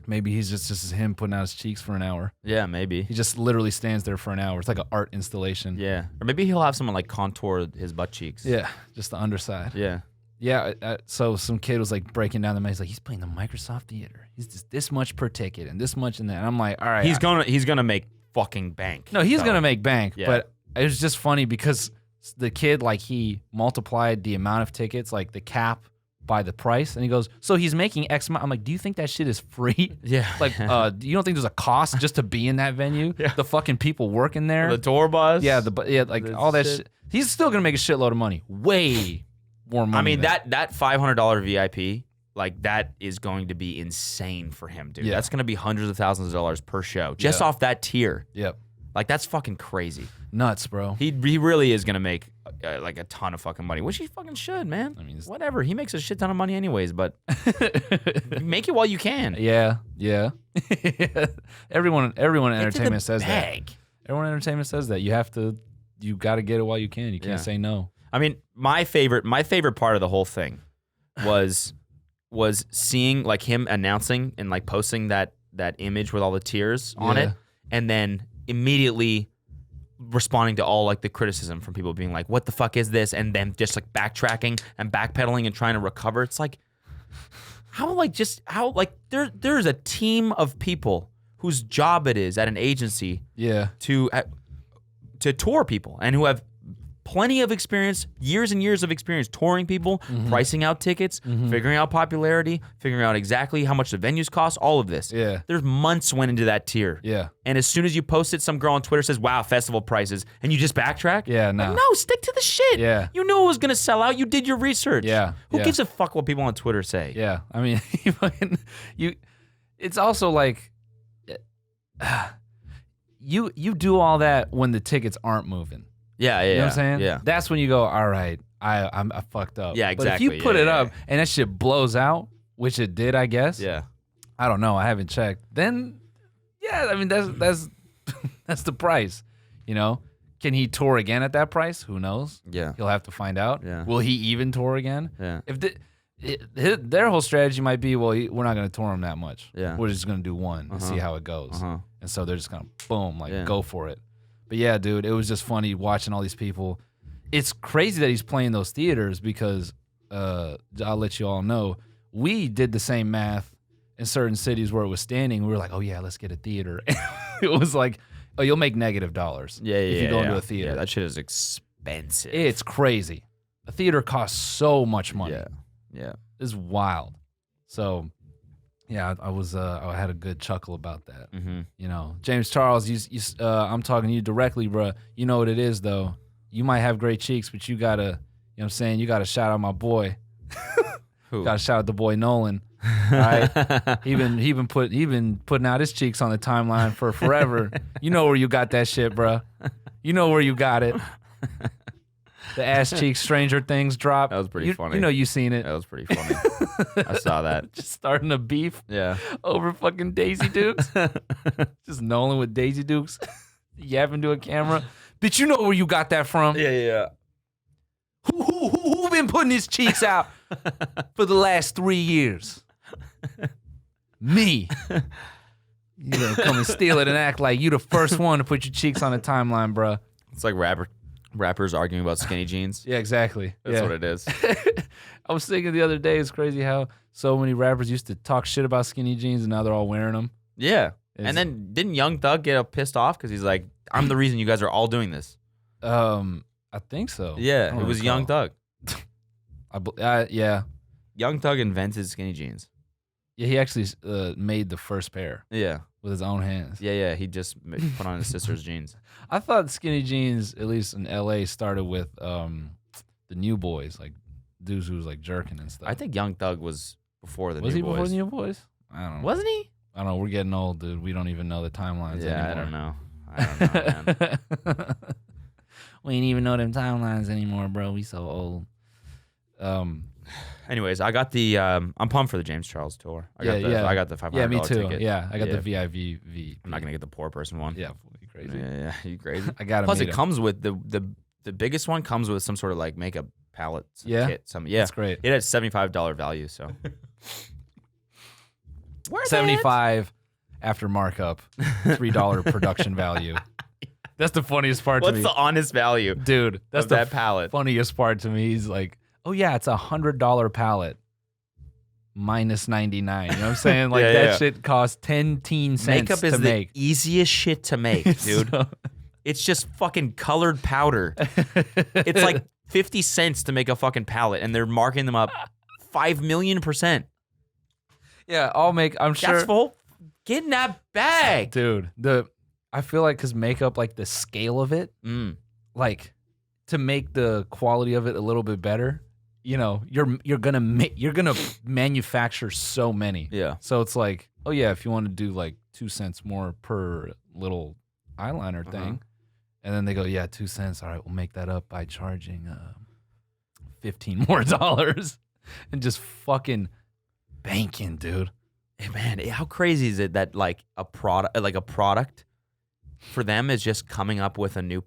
Maybe he's just him putting out his cheeks for an hour. Yeah, maybe. He just literally stands there for an hour. It's like an art installation. Yeah. Or maybe he'll have someone like contour his butt cheeks. Yeah, just the underside. Yeah. Yeah, so some kid was like breaking down the math. He's like, he's playing the Microsoft Theater. He's just this much per ticket and this much and that. And I'm like, all right. He's gonna make fucking bank. No, he's gonna make bank. Yeah. But it was just funny because the kid, like, he multiplied the amount of tickets, like the cap, by the price, and he goes, so he's making X amount. I'm like, do you think that shit is free? Yeah. Like, you don't think there's a cost just to be in that venue? Yeah. The fucking people working there, The tour bus. yeah, all that shit. He's still gonna make a shitload of money, way more money. I mean, than that $500 VIP, like, that is going to be insane for him, dude. Yeah. That's gonna be hundreds of thousands of dollars per show just Yeah. off that tier. Yep, Like, that's fucking crazy. nuts, bro. He really is gonna make like a ton of fucking money, which he fucking should, man. I mean, whatever. He makes a shit ton of money anyways, but make it while you can. Yeah. Everyone in entertainment says bag. that. Everyone in entertainment says that. You got to get it while you can. You can't say no. I mean, my favorite part of the whole thing was seeing, like, him announcing and, like, posting that image with all the tears on it, and then immediately responding to all, like, the criticism from people being like, what the fuck is this? And then just, like, backtracking and backpedaling and trying to recover. It's like, there's a team of people whose job it is at an agency to tour people, and who have plenty of experience, years and years of experience touring people, pricing out tickets, figuring out popularity, figuring out exactly how much the venues cost, all of this. Yeah. There's months went into that tier. Yeah. And as soon as you post it, some girl on Twitter says, wow, festival prices, and you just backtrack? Yeah, no. Like, no, stick to the shit. Yeah. You knew it was going to sell out. You did your research. Yeah. Who Yeah. gives a fuck what people on Twitter say? Yeah. I mean, it's also like, you do all that when the tickets aren't moving. Yeah. You know what I'm saying? Yeah. That's when you go, all right, I fucked up. Yeah, exactly. But if you put it up and that shit blows out, which it did, I guess. Yeah. I don't know. I haven't checked. Then, yeah, I mean, that's that's the price. You know, can he tour again at that price? Who knows? Yeah. He'll have to find out. Yeah. Will he even tour again? Yeah. If their whole strategy might be, well, we're not going to tour him that much. Yeah. We're just going to do one and see how it goes. And so they're just going to boom, go for it. But yeah, dude, it was just funny watching all these people. It's crazy that he's playing those theaters because I'll let you all know, we did the same math in certain cities where it was standing. We were like, oh yeah, let's get a theater. It was like, oh, you'll make $- if you go into a theater. Yeah, that shit is expensive. It's crazy. A theater costs so much money. Yeah. It's wild. So Yeah, I had a good chuckle about that. Mm-hmm. You know, James Charles, I'm talking to you directly, bro. You know what it is, though. You might have great cheeks, but you gotta, you know what I'm saying? You gotta shout out my boy. Who? Gotta shout out the boy Nolan. All right, he been putting out his cheeks on the timeline for forever. You know where you got that shit, bro. You know where you got it. The ass cheeks, Stranger Things drop. That was pretty funny. You know you seen it. That was pretty funny. I saw that. Just starting a beef. Yeah. Over fucking Daisy Dukes. Just Nolan with Daisy Dukes yapping to a camera. Bitch, you know where you got that from? Yeah. Who been putting his cheeks out for the last 3 years? Me. You gonna come and steal it and act like you the first one to put your cheeks on the timeline, bro. It's like rappers arguing about skinny jeans. Yeah, exactly. That's what it is. I was thinking the other day, it's crazy how so many rappers used to talk shit about skinny jeans and now they're all wearing them. Yeah. And then didn't Young Thug get pissed off because he's like, I'm the reason you guys are all doing this. I think so. Yeah, it was Young Thug. Yeah. Young Thug invented skinny jeans. Yeah, he actually made the first pair. Yeah. With his own hands. Yeah. He just put on his sister's jeans. I thought skinny jeans, at least in LA, started with the New Boys, like dudes who was like jerking and stuff. I think Young Thug was before the New Boys. Was he before the New Boys? I don't know. Wasn't he? I don't know. We're getting old, dude. We don't even know the timelines anymore. I don't know, man. We ain't even know them timelines anymore, bro. We so old. Anyways, I got the I'm pumped for the James Charles tour. I got the $500 Yeah, me too. ticket. Yeah, I got the VIV. I'm not gonna get the poor person one. Yeah, you crazy. Yeah, you crazy. I got it. Plus, it comes with the biggest one comes with some sort of like makeup palette kit. That's great. It has $75 value. So Where's 75 after markup, $3 production value. That's the funniest part to me. What's the honest value, dude? That's of that palette. Funniest part to me. He's like, oh yeah, it's $100 palette. Minus 99. You know what I'm saying? Like that shit costs 10 cents Makeup to is make. the easiest shit to make, dude. It's just fucking colored powder. It's like 50 cents to make a fucking palette, and they're marking them up 5,000,000%. Yeah, I'm sure. That's full. Get in that bag, dude. I feel like because makeup, like the scale of it, like to make the quality of it a little bit better. You know, you're gonna manufacture so many. Yeah. So it's like, oh yeah, if you want to do like 2 cents more per little eyeliner thing, and then they go, yeah, 2 cents. All right, we'll make that up by charging $15 more, and just fucking banking, dude. Hey, man, how crazy is it that like a product for them is just coming up with a new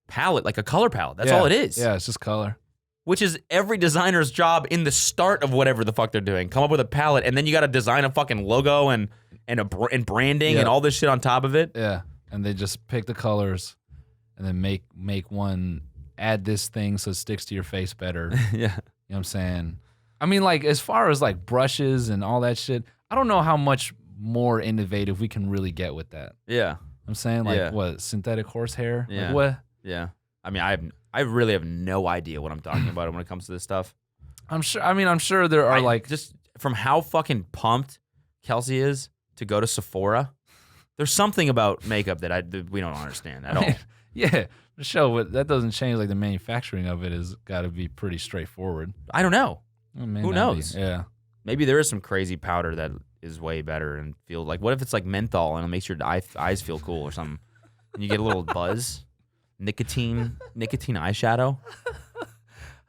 palette, like a color palette. That's all it is. Yeah, it's just color. Which is every designer's job in the start of whatever the fuck they're doing. Come up with a palette, and then you got to design a fucking logo and branding and all this shit on top of it. Yeah, and they just pick the colors, and then make one. Add this thing so it sticks to your face better. Yeah, you know what I'm saying. I mean, like as far as like brushes and all that shit, I don't know how much more innovative we can really get with that. Yeah, I'm saying like what synthetic horsehair. Yeah, like, what? Yeah. I mean, I really have no idea what I'm talking about when it comes to this stuff. I'm sure there are like just from how fucking pumped Kelsey is to go to Sephora. There's something about makeup that we don't understand at all. Yeah, Michelle, but that doesn't change. Like the manufacturing of it has got to be pretty straightforward. I don't know. Who knows? Yeah, maybe there is some crazy powder that is way better and feel like. What if it's like menthol and it makes your eyes feel cool or something? And you get a little buzz. Nicotine eyeshadow.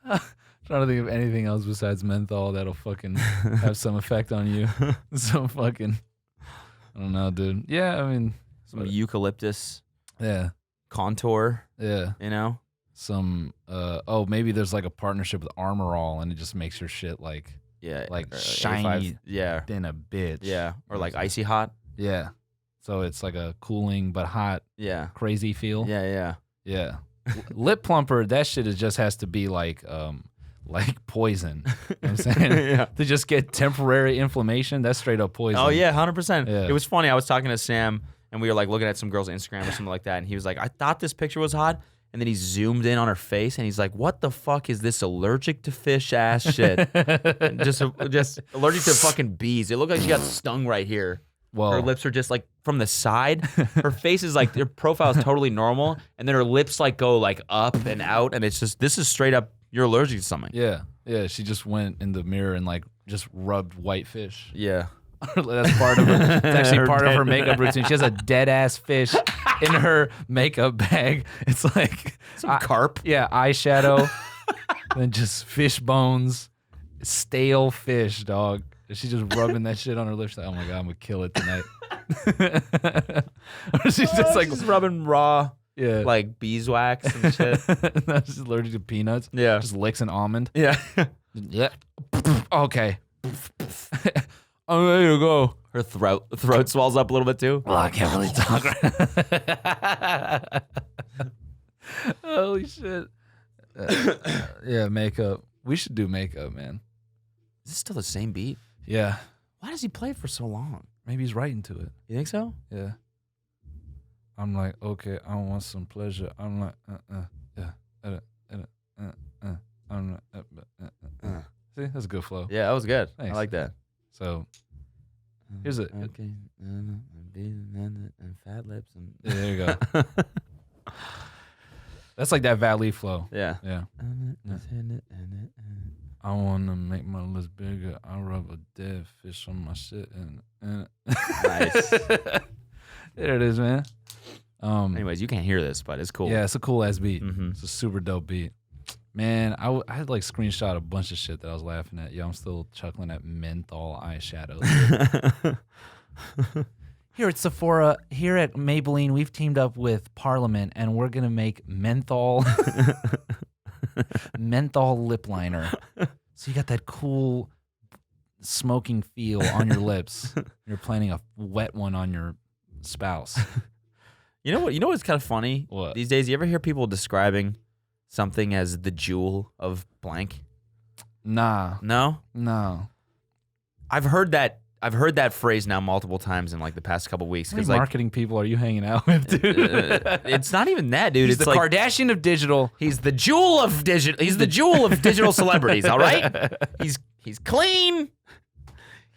Trying to think of anything else besides menthol that'll fucking have some effect on you. Some fucking, I don't know, dude. Yeah, I mean, some eucalyptus. Yeah. Contour. Yeah. You know. Some. Maybe there's like a partnership with Armor All, and it just makes your shit like shiny. Yeah. Than a bitch. Yeah. Or like icy hot. Yeah. So it's like a cooling but hot. Yeah. Crazy feel. Yeah. Yeah. Lip plumper, that shit just has to be like poison. You know what I'm saying? Yeah. To just get temporary inflammation, that's straight up poison. Oh yeah, 100%. Yeah. It was funny. I was talking to Sam and we were like looking at some girl's Instagram or something like that, and he was like, I thought this picture was hot. and then he zoomed in on her face, and he's like, "What the fuck is this allergic to fish ass shit? just allergic to fucking bees. It looked like she got stung right here. Well, her lips are just like from the side. Her face is like her profile is totally normal, and then her lips like go like up and out, and it's just this is straight up you're allergic to something. Yeah. She just went in the mirror and like just rubbed white fish. Yeah. That's part of her. It's actually part of her makeup routine. She has a dead ass fish in her makeup bag. It's like some carp. Yeah, eyeshadow, and then just fish bones, stale fish, dog. She's just rubbing that shit on her lips. Like, oh my god, I'm gonna kill it tonight. She's just like just rubbing raw, like beeswax and shit. She's allergic to peanuts. Yeah, just licks an almond. Yeah, yeah. Okay. I'm ready to go. Her throat swells up a little bit too. Oh, I can't really talk right. Holy shit. Yeah, makeup. We should do makeup, man. Is this still the same beat? Yeah. Why does he play it for so long? Maybe he's writing to it. You think so? Yeah. I'm like, okay, I want some pleasure. I'm like, yeah. I'm like, See, that's a good flow. Yeah, that was good. Thanks. I like that. So, here's it. Okay. And fat lips. And yeah, there you go. That's like that Valley flow. Yeah. Yeah. I want to make my lips bigger. I rub a dead fish on my shit. Nice. There it is, man. Anyways, you can't hear this, but it's cool. Yeah, it's a cool ass beat. Mm-hmm. It's a super dope beat. Man, I had like screenshot a bunch of shit that I was laughing at. Yeah, I'm still chuckling at menthol eyeshadow. Here at Sephora, here at Maybelline, we've teamed up with Parliament, and we're gonna make menthol lip liner. So you got that cool smoking feel on your lips. You're planning a wet one on your spouse. You know what? You know what's kind of funny? What? These days, you ever hear people describing something as the Juul of blank? Nah. No? No. I've heard that phrase now multiple times in like the past couple weeks. How many like, marketing people are you hanging out with, dude? It's not even that, dude. He's it's the like, Kardashian of digital. He's the Juul of digital. He's the Juul of digital celebrities. All right. He's clean.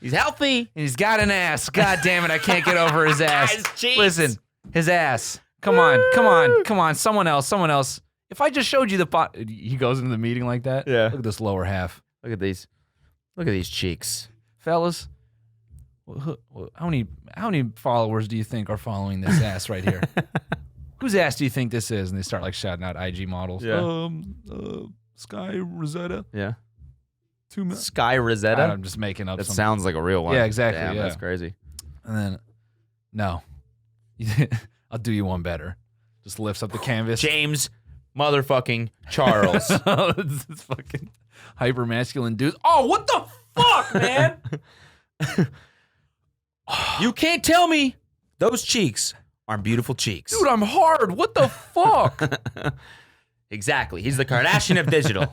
He's healthy. And he's got an ass. God damn it! I can't get over his ass. His cheeks. Listen, his ass. Come on. Someone else. If I just showed you the he goes into the meeting like that. Yeah. Look at this lower half. Look at these. Look at these cheeks, fellas. How many followers do you think are following this ass right here? Whose ass do you think this is? And they start like shouting out IG models. Yeah. Sky Rosetta. Yeah. 2 minutes. Sky Rosetta. I'm just making up. That sounds like a real one. Yeah, exactly. Damn, yeah. That's crazy. And then, no, I'll do you one better. Just lifts up the canvas. James, motherfucking Charles. This fucking hyper masculine dude. Oh, what the fuck, man? You can't tell me those cheeks aren't beautiful cheeks. Dude, I'm hard. What the fuck? Exactly. He's the Kardashian of digital.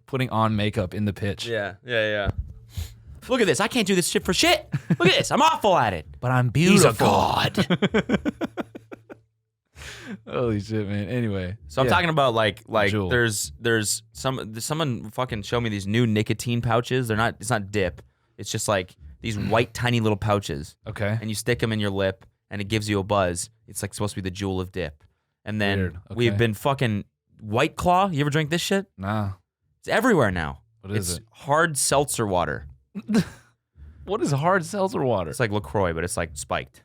Putting on makeup in the pitch. Yeah. Look at this. I can't do this shit for shit. Look at this. I'm awful at it. But I'm beautiful. He's a god. Holy shit, man. Anyway. So I'm talking about like Juul. there's someone fucking showed me these new nicotine pouches. It's not dip. It's just like these white tiny little pouches. Okay. And you stick them in your lip and it gives you a buzz. It's like supposed to be the Juul of dip. And then Weird. Okay. we've been fucking White Claw. You ever drink this shit? Nah. It's everywhere now. What is it? Hard seltzer water. What is hard seltzer water? It's like LaCroix, but it's like spiked.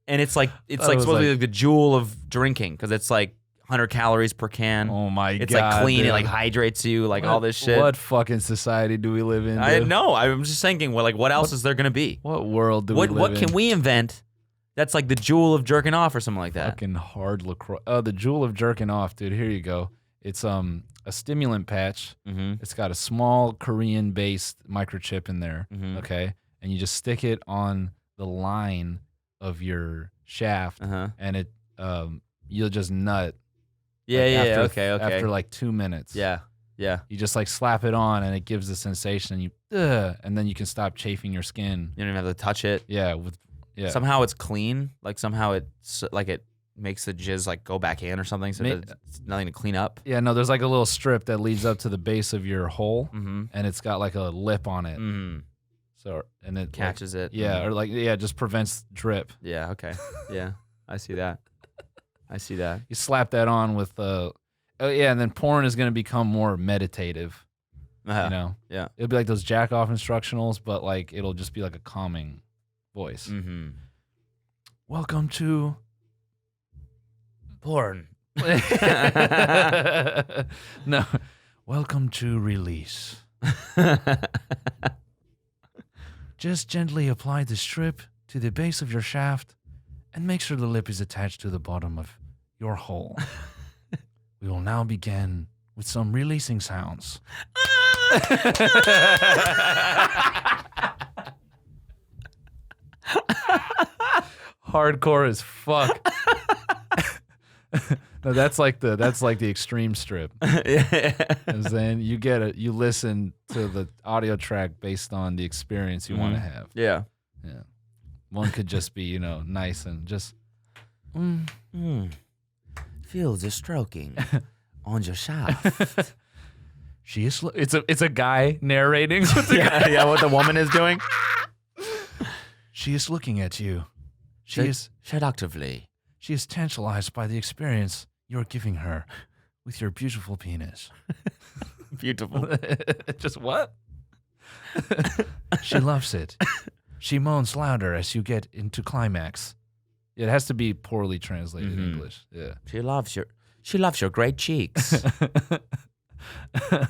And it's like supposed to be like the Juul of drinking because it's like 100 calories per can. Oh my god. It's like clean. Dude. It like hydrates you. Like all this shit. What fucking society do we live in? I dude? know. I'm just thinking. Well, like, what else is there gonna be? What world do we live in? What can we invent? That's like the Juul of jerking off or something like that. Fucking hard LaCroix. Oh, the Juul of jerking off, dude. Here you go. It's a stimulant patch. Mm-hmm. It's got a small Korean-based microchip in there. Mm-hmm. Okay, and you just stick it on the line of your shaft, and it you'll just nut. Yeah, Like, okay. After like 2 minutes. Yeah. You just like slap it on, and it gives the sensation, and and then you can stop chafing your skin. You don't even have to touch it. Yeah. Somehow it's clean. Like somehow it's like it makes the jizz like go back in or something, so there's nothing to clean up. Yeah, no, there's like a little strip that leads up to the base of your hole, and it's got like a lip on it. So and it catches it. Yeah, or like just prevents drip. Yeah. Okay. Yeah, I see that. I see that. You slap that on with and then porn is gonna become more meditative. You know. Yeah. It'll be like those jack off instructionals, but like it'll just be like a calming voice. Welcome to porn. No. Welcome to release. Just gently apply the strip to the base of your shaft and make sure the lip is attached to the bottom of your hole. We will now begin with some releasing sounds. Hardcore as fuck. No, that's like the extreme strip. And then you listen to the audio track based on the experience you want to have. Yeah. Yeah. One could just be, nice and just feel the stroking on your shaft. She is it's a guy narrating. What the woman is doing. She is looking at you. She is seductively. She is tantalized by the experience you're giving her with your beautiful penis. Beautiful. Just what? She loves it. She moans louder as you get into climax. It has to be poorly translated in English. Yeah. She loves your great cheeks. Yeah,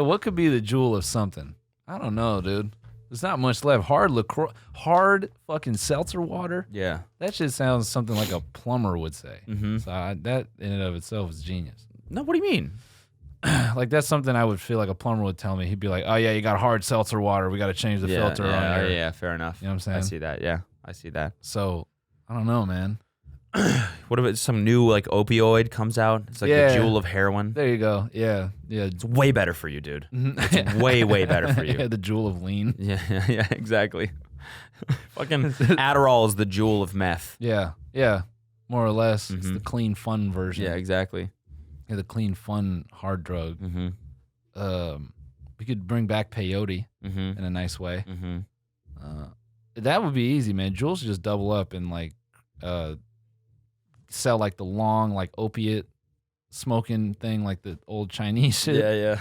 what could be the Juul of something? I don't know, dude. There's not much left. Hard fucking seltzer water. Yeah. That shit sounds something like a plumber would say. So that in and of itself is genius. No, what do you mean? Like that's something I would feel like a plumber would tell me. He'd be like, "Oh yeah, you got hard seltzer water. We got to change the filter on your." Yeah, fair enough. You know what I'm saying? I see that. Yeah, I see that. So I don't know, man. What if some new like opioid comes out? It's like the Juul of heroin. There you go. Yeah. It's way better for you, dude. It's way better for you. Yeah, the Juul of lean. Yeah, exactly. Fucking Adderall is the Juul of meth. Yeah, more or less. It's the clean, fun version. Yeah, exactly. Yeah, the clean, fun, hard drug. We could bring back peyote in a nice way. That would be easy, man. Juul should just double up and like sell like the long like opiate smoking thing, like the old Chinese shit. Yeah.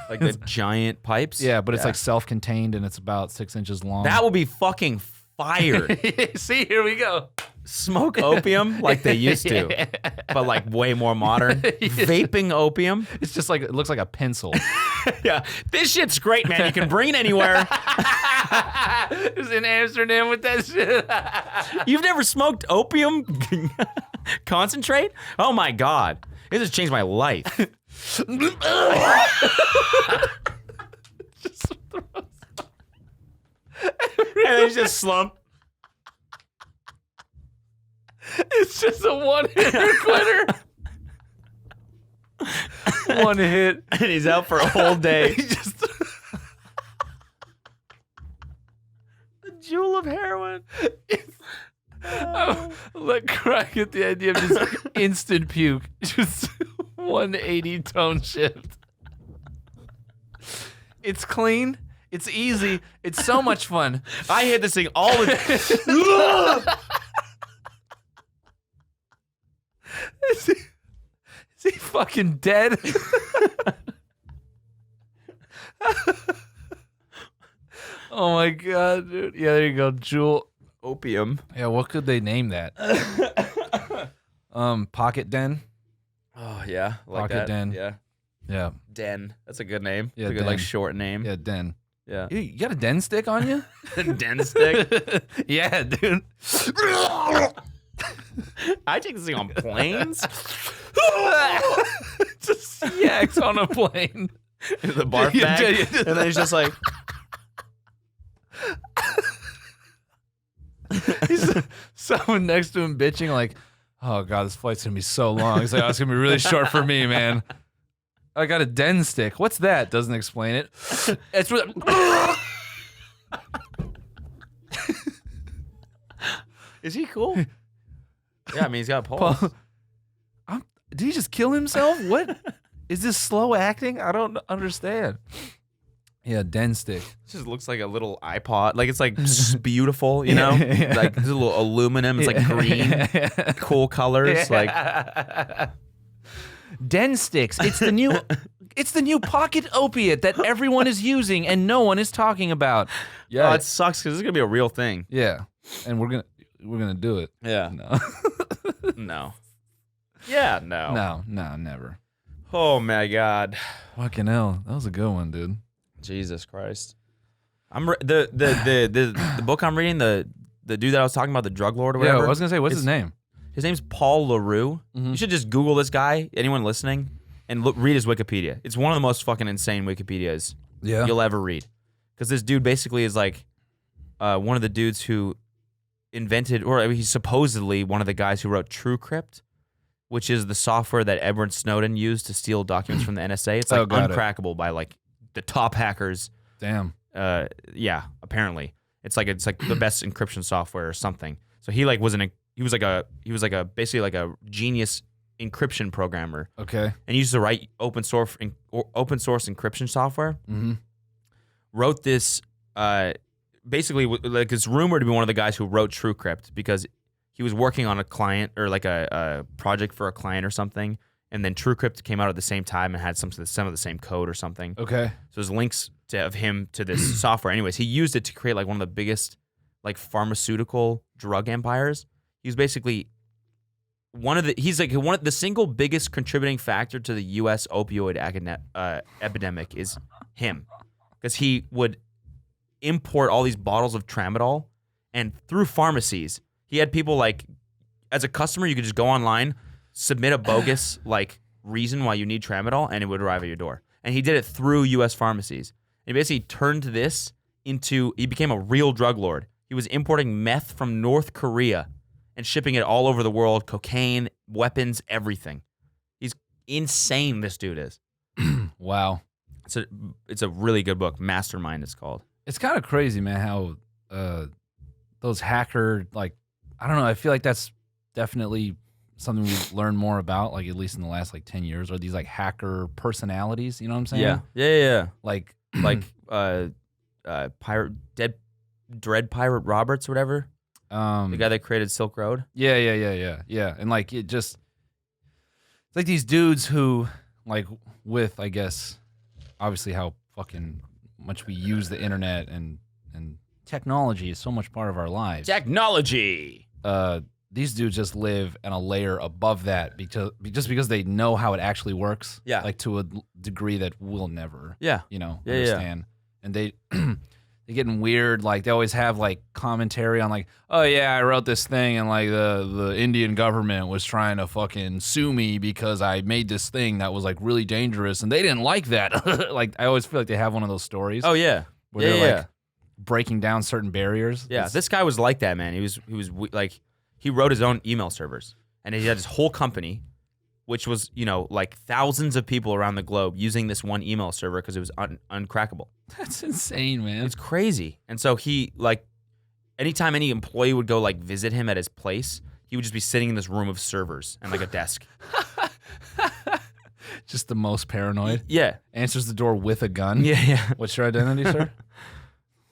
Like the giant pipes. Yeah, but it's like self-contained and it's about 6 inches long. That would be fucking fire. See, here we go. Smoke opium like they used to, but like way more modern. Vaping opium. It's just like, it looks like a pencil. Yeah, this shit's great, man. You can bring it anywhere. It was in Amsterdam with that shit. You've never smoked opium concentrate? Oh my God. This has changed my life. Just and then just slump. It's just a one-hitter quitter. One hit. And he's out for a whole day. He just the Juul of heroin. I'm like crying at the idea of just instant puke. Just 180 tone shift. It's clean. It's easy. It's so much fun. I hit this thing all the Is he fucking dead? Oh my God, dude. Yeah, there you go. Juul. opium. Yeah, what could they name that? Pocket Den. Oh yeah, like Pocket that. Den. Yeah, Yeah. Den. That's a good name. Yeah, it's a good Den. like short name. Yeah, Den. Yeah. You got a Den stick on you? Den stick. Yeah, dude. I take this thing on planes. Just yaks on a plane. Into the barf bag. And then he's just like. He's someone next to him bitching like, oh God, this flight's gonna be so long. He's like, oh, it's gonna be really short for me, man. I got a Den stick. What's that? Doesn't explain it. It's really Is he cool? Yeah, I mean, he's got a pulse. Did he just kill himself? What? Is this slow acting? I don't understand. Yeah, Den stick. It just looks like a little iPod. Like, it's like beautiful, you know? Like, there's a little aluminum. It's like green, cool colors. Like, Den sticks. It's the new pocket opiate that everyone is using and no one is talking about. Yeah, it sucks because it's gonna be a real thing. Yeah, and we're gonna do it. Yeah. No. No. Yeah. No. No, never. Oh my God. Fucking hell, that was a good one, dude. Jesus Christ. The book I'm reading, the dude that I was talking about, the drug lord or whatever. Yeah, I was gonna say, what's his name? His name's Paul LaRue. You should just Google this guy, anyone listening, and read his Wikipedia. It's one of the most fucking insane Wikipedias you'll ever read. Because this dude basically is like one of the dudes who invented, or he's supposedly one of the guys who wrote TrueCrypt, which is the software that Edward Snowden used to steal documents from the NSA. It's like uncrackable by like the top hackers. Damn. Yeah, apparently. It's like the best encryption software or something. So he like was basically like a genius encryption programmer. Okay. And he used to write open source encryption software. Mm-hmm. Wrote this basically like it's rumored to be one of the guys who wrote TrueCrypt because he was working on a client or like a project for a client or something, and then TrueCrypt came out at the same time and had some of the same code or something. Okay. So there's links of him to this software. Anyways, he used it to create like one of the biggest like pharmaceutical drug empires. He was basically the single biggest contributing factor to the U.S. opioid epidemic is him, because he would import all these bottles of tramadol, and through pharmacies, he had people like, as a customer, you could just go online, submit a bogus like reason why you need tramadol, and it would arrive at your door. And he did it through U.S. pharmacies. And he basically turned this he became a real drug lord. He was importing meth from North Korea and shipping it all over the world, cocaine, weapons, everything. He's insane, this dude is. Wow. It's a really good book. Mastermind, it's called. It's kind of crazy, man, how those hacker, like, I don't know, I feel like that's definitely something we've learned more about, like at least in the last like 10 years, or these like hacker personalities, you know what I'm saying? Yeah. Like Dread Pirate Roberts or whatever. The guy that created Silk Road. Yeah. And like it's like these dudes who, like, with, I guess, obviously how fucking much we use the internet and technology is so much part of our lives. Technology. These dudes just live in a layer above that because they know how it actually works. Yeah. Like to a degree that we'll never. Yeah. Understand. And they they're getting weird. Like they always have like commentary on like, oh yeah, I wrote this thing and like the Indian government was trying to fucking sue me because I made this thing that was like really dangerous and they didn't like that. Like I always feel like they have one of those stories. Oh yeah. Where they're like breaking down certain barriers. Yeah. This guy was like that, man. He was like, he wrote his own email servers and he had his whole company, which was, like thousands of people around the globe using this one email server because it was uncrackable. That's insane, man. It's crazy. And so he, like, anytime any employee would go, like, visit him at his place, he would just be sitting in this room of servers and, like, a desk. Just the most paranoid. Yeah. Answers the door with a gun. Yeah. What's your identity, sir?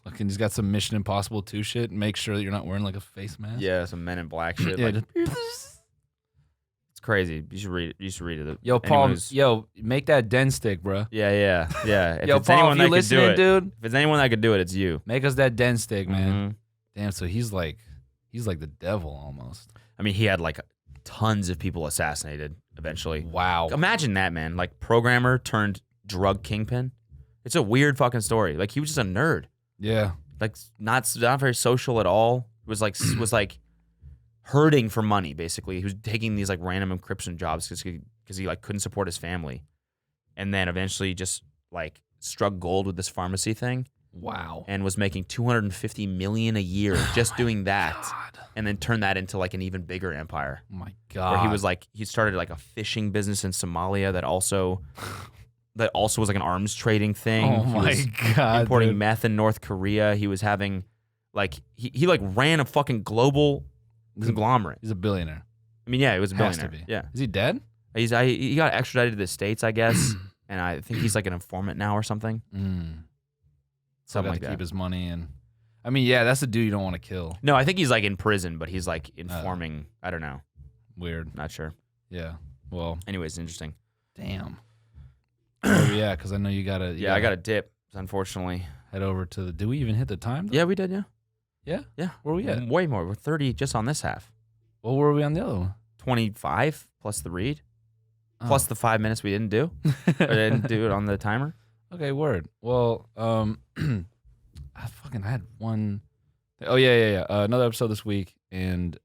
Fucking, he's got some Mission Impossible 2 shit. Make sure that you're not wearing, like, a face mask. Yeah, some Men in Black shit. Yeah, like, it's crazy. You should read it. Yo, Paul, make that den stick, bro. Yeah. If Yo, it's Paul, anyone if you that listening, could do it, dude, if it's anyone that could do it, it's you. Make us that den stick, man. Mm-hmm. Damn, so he's like the devil almost. I mean, he had like tons of people assassinated eventually. Wow. Imagine that, man. Like programmer turned drug kingpin. It's a weird fucking story. Like he was just a nerd. Yeah. Like not very social at all. Was like hurting for money, basically. He was taking these like random encryption jobs because he like couldn't support his family, and then eventually just like struck gold with this pharmacy thing. Wow. And was making $250 million a year just doing that, and then turned that into like an even bigger empire. Oh my God. Where he started like a fishing business in Somalia that also was like an arms trading thing. Oh my God. Importing meth in North Korea. He was having like he like ran a fucking global conglomerate. He's a billionaire. I mean, yeah, he was a Has to billionaire. be. Yeah. Is he dead? He got extradited to the States, I guess, and I think he's like an informant now or something. So Something like to that. keep his money and. I mean, yeah, that's the dude you don't want to kill. No, I think he's like in prison, but he's like informing. I don't know. Weird. Not sure. Yeah. Well. Anyways, interesting. Damn. Oh, yeah, because I know you gotta. Yeah, I got a dip. Unfortunately. Head over to the. Did we even hit the time? Though? Yeah, we did. Yeah. Yeah. Yeah. Where we at? Way more. We're 30 just on this half. Well, where were we on the other one? 25 plus the read, plus the 5 minutes we didn't do. I didn't do it on the timer. Okay, word. Well, I had one. Oh yeah. Another episode this week, and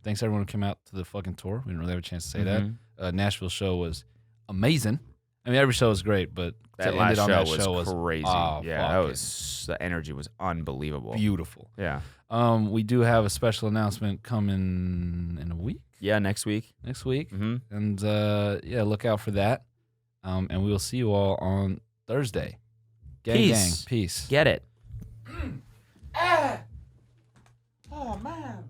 thanks everyone who came out to the fucking tour. We didn't really have a chance to say that. Nashville show was amazing. I mean, every show was great, but that to end it on that show was crazy. Oh, yeah, that was the energy was unbelievable. Beautiful. Yeah. We do have a special announcement coming in a week. Yeah, next week. And yeah, look out for that. And we will see you all on Thursday. Gang. Peace. Get it. Oh man.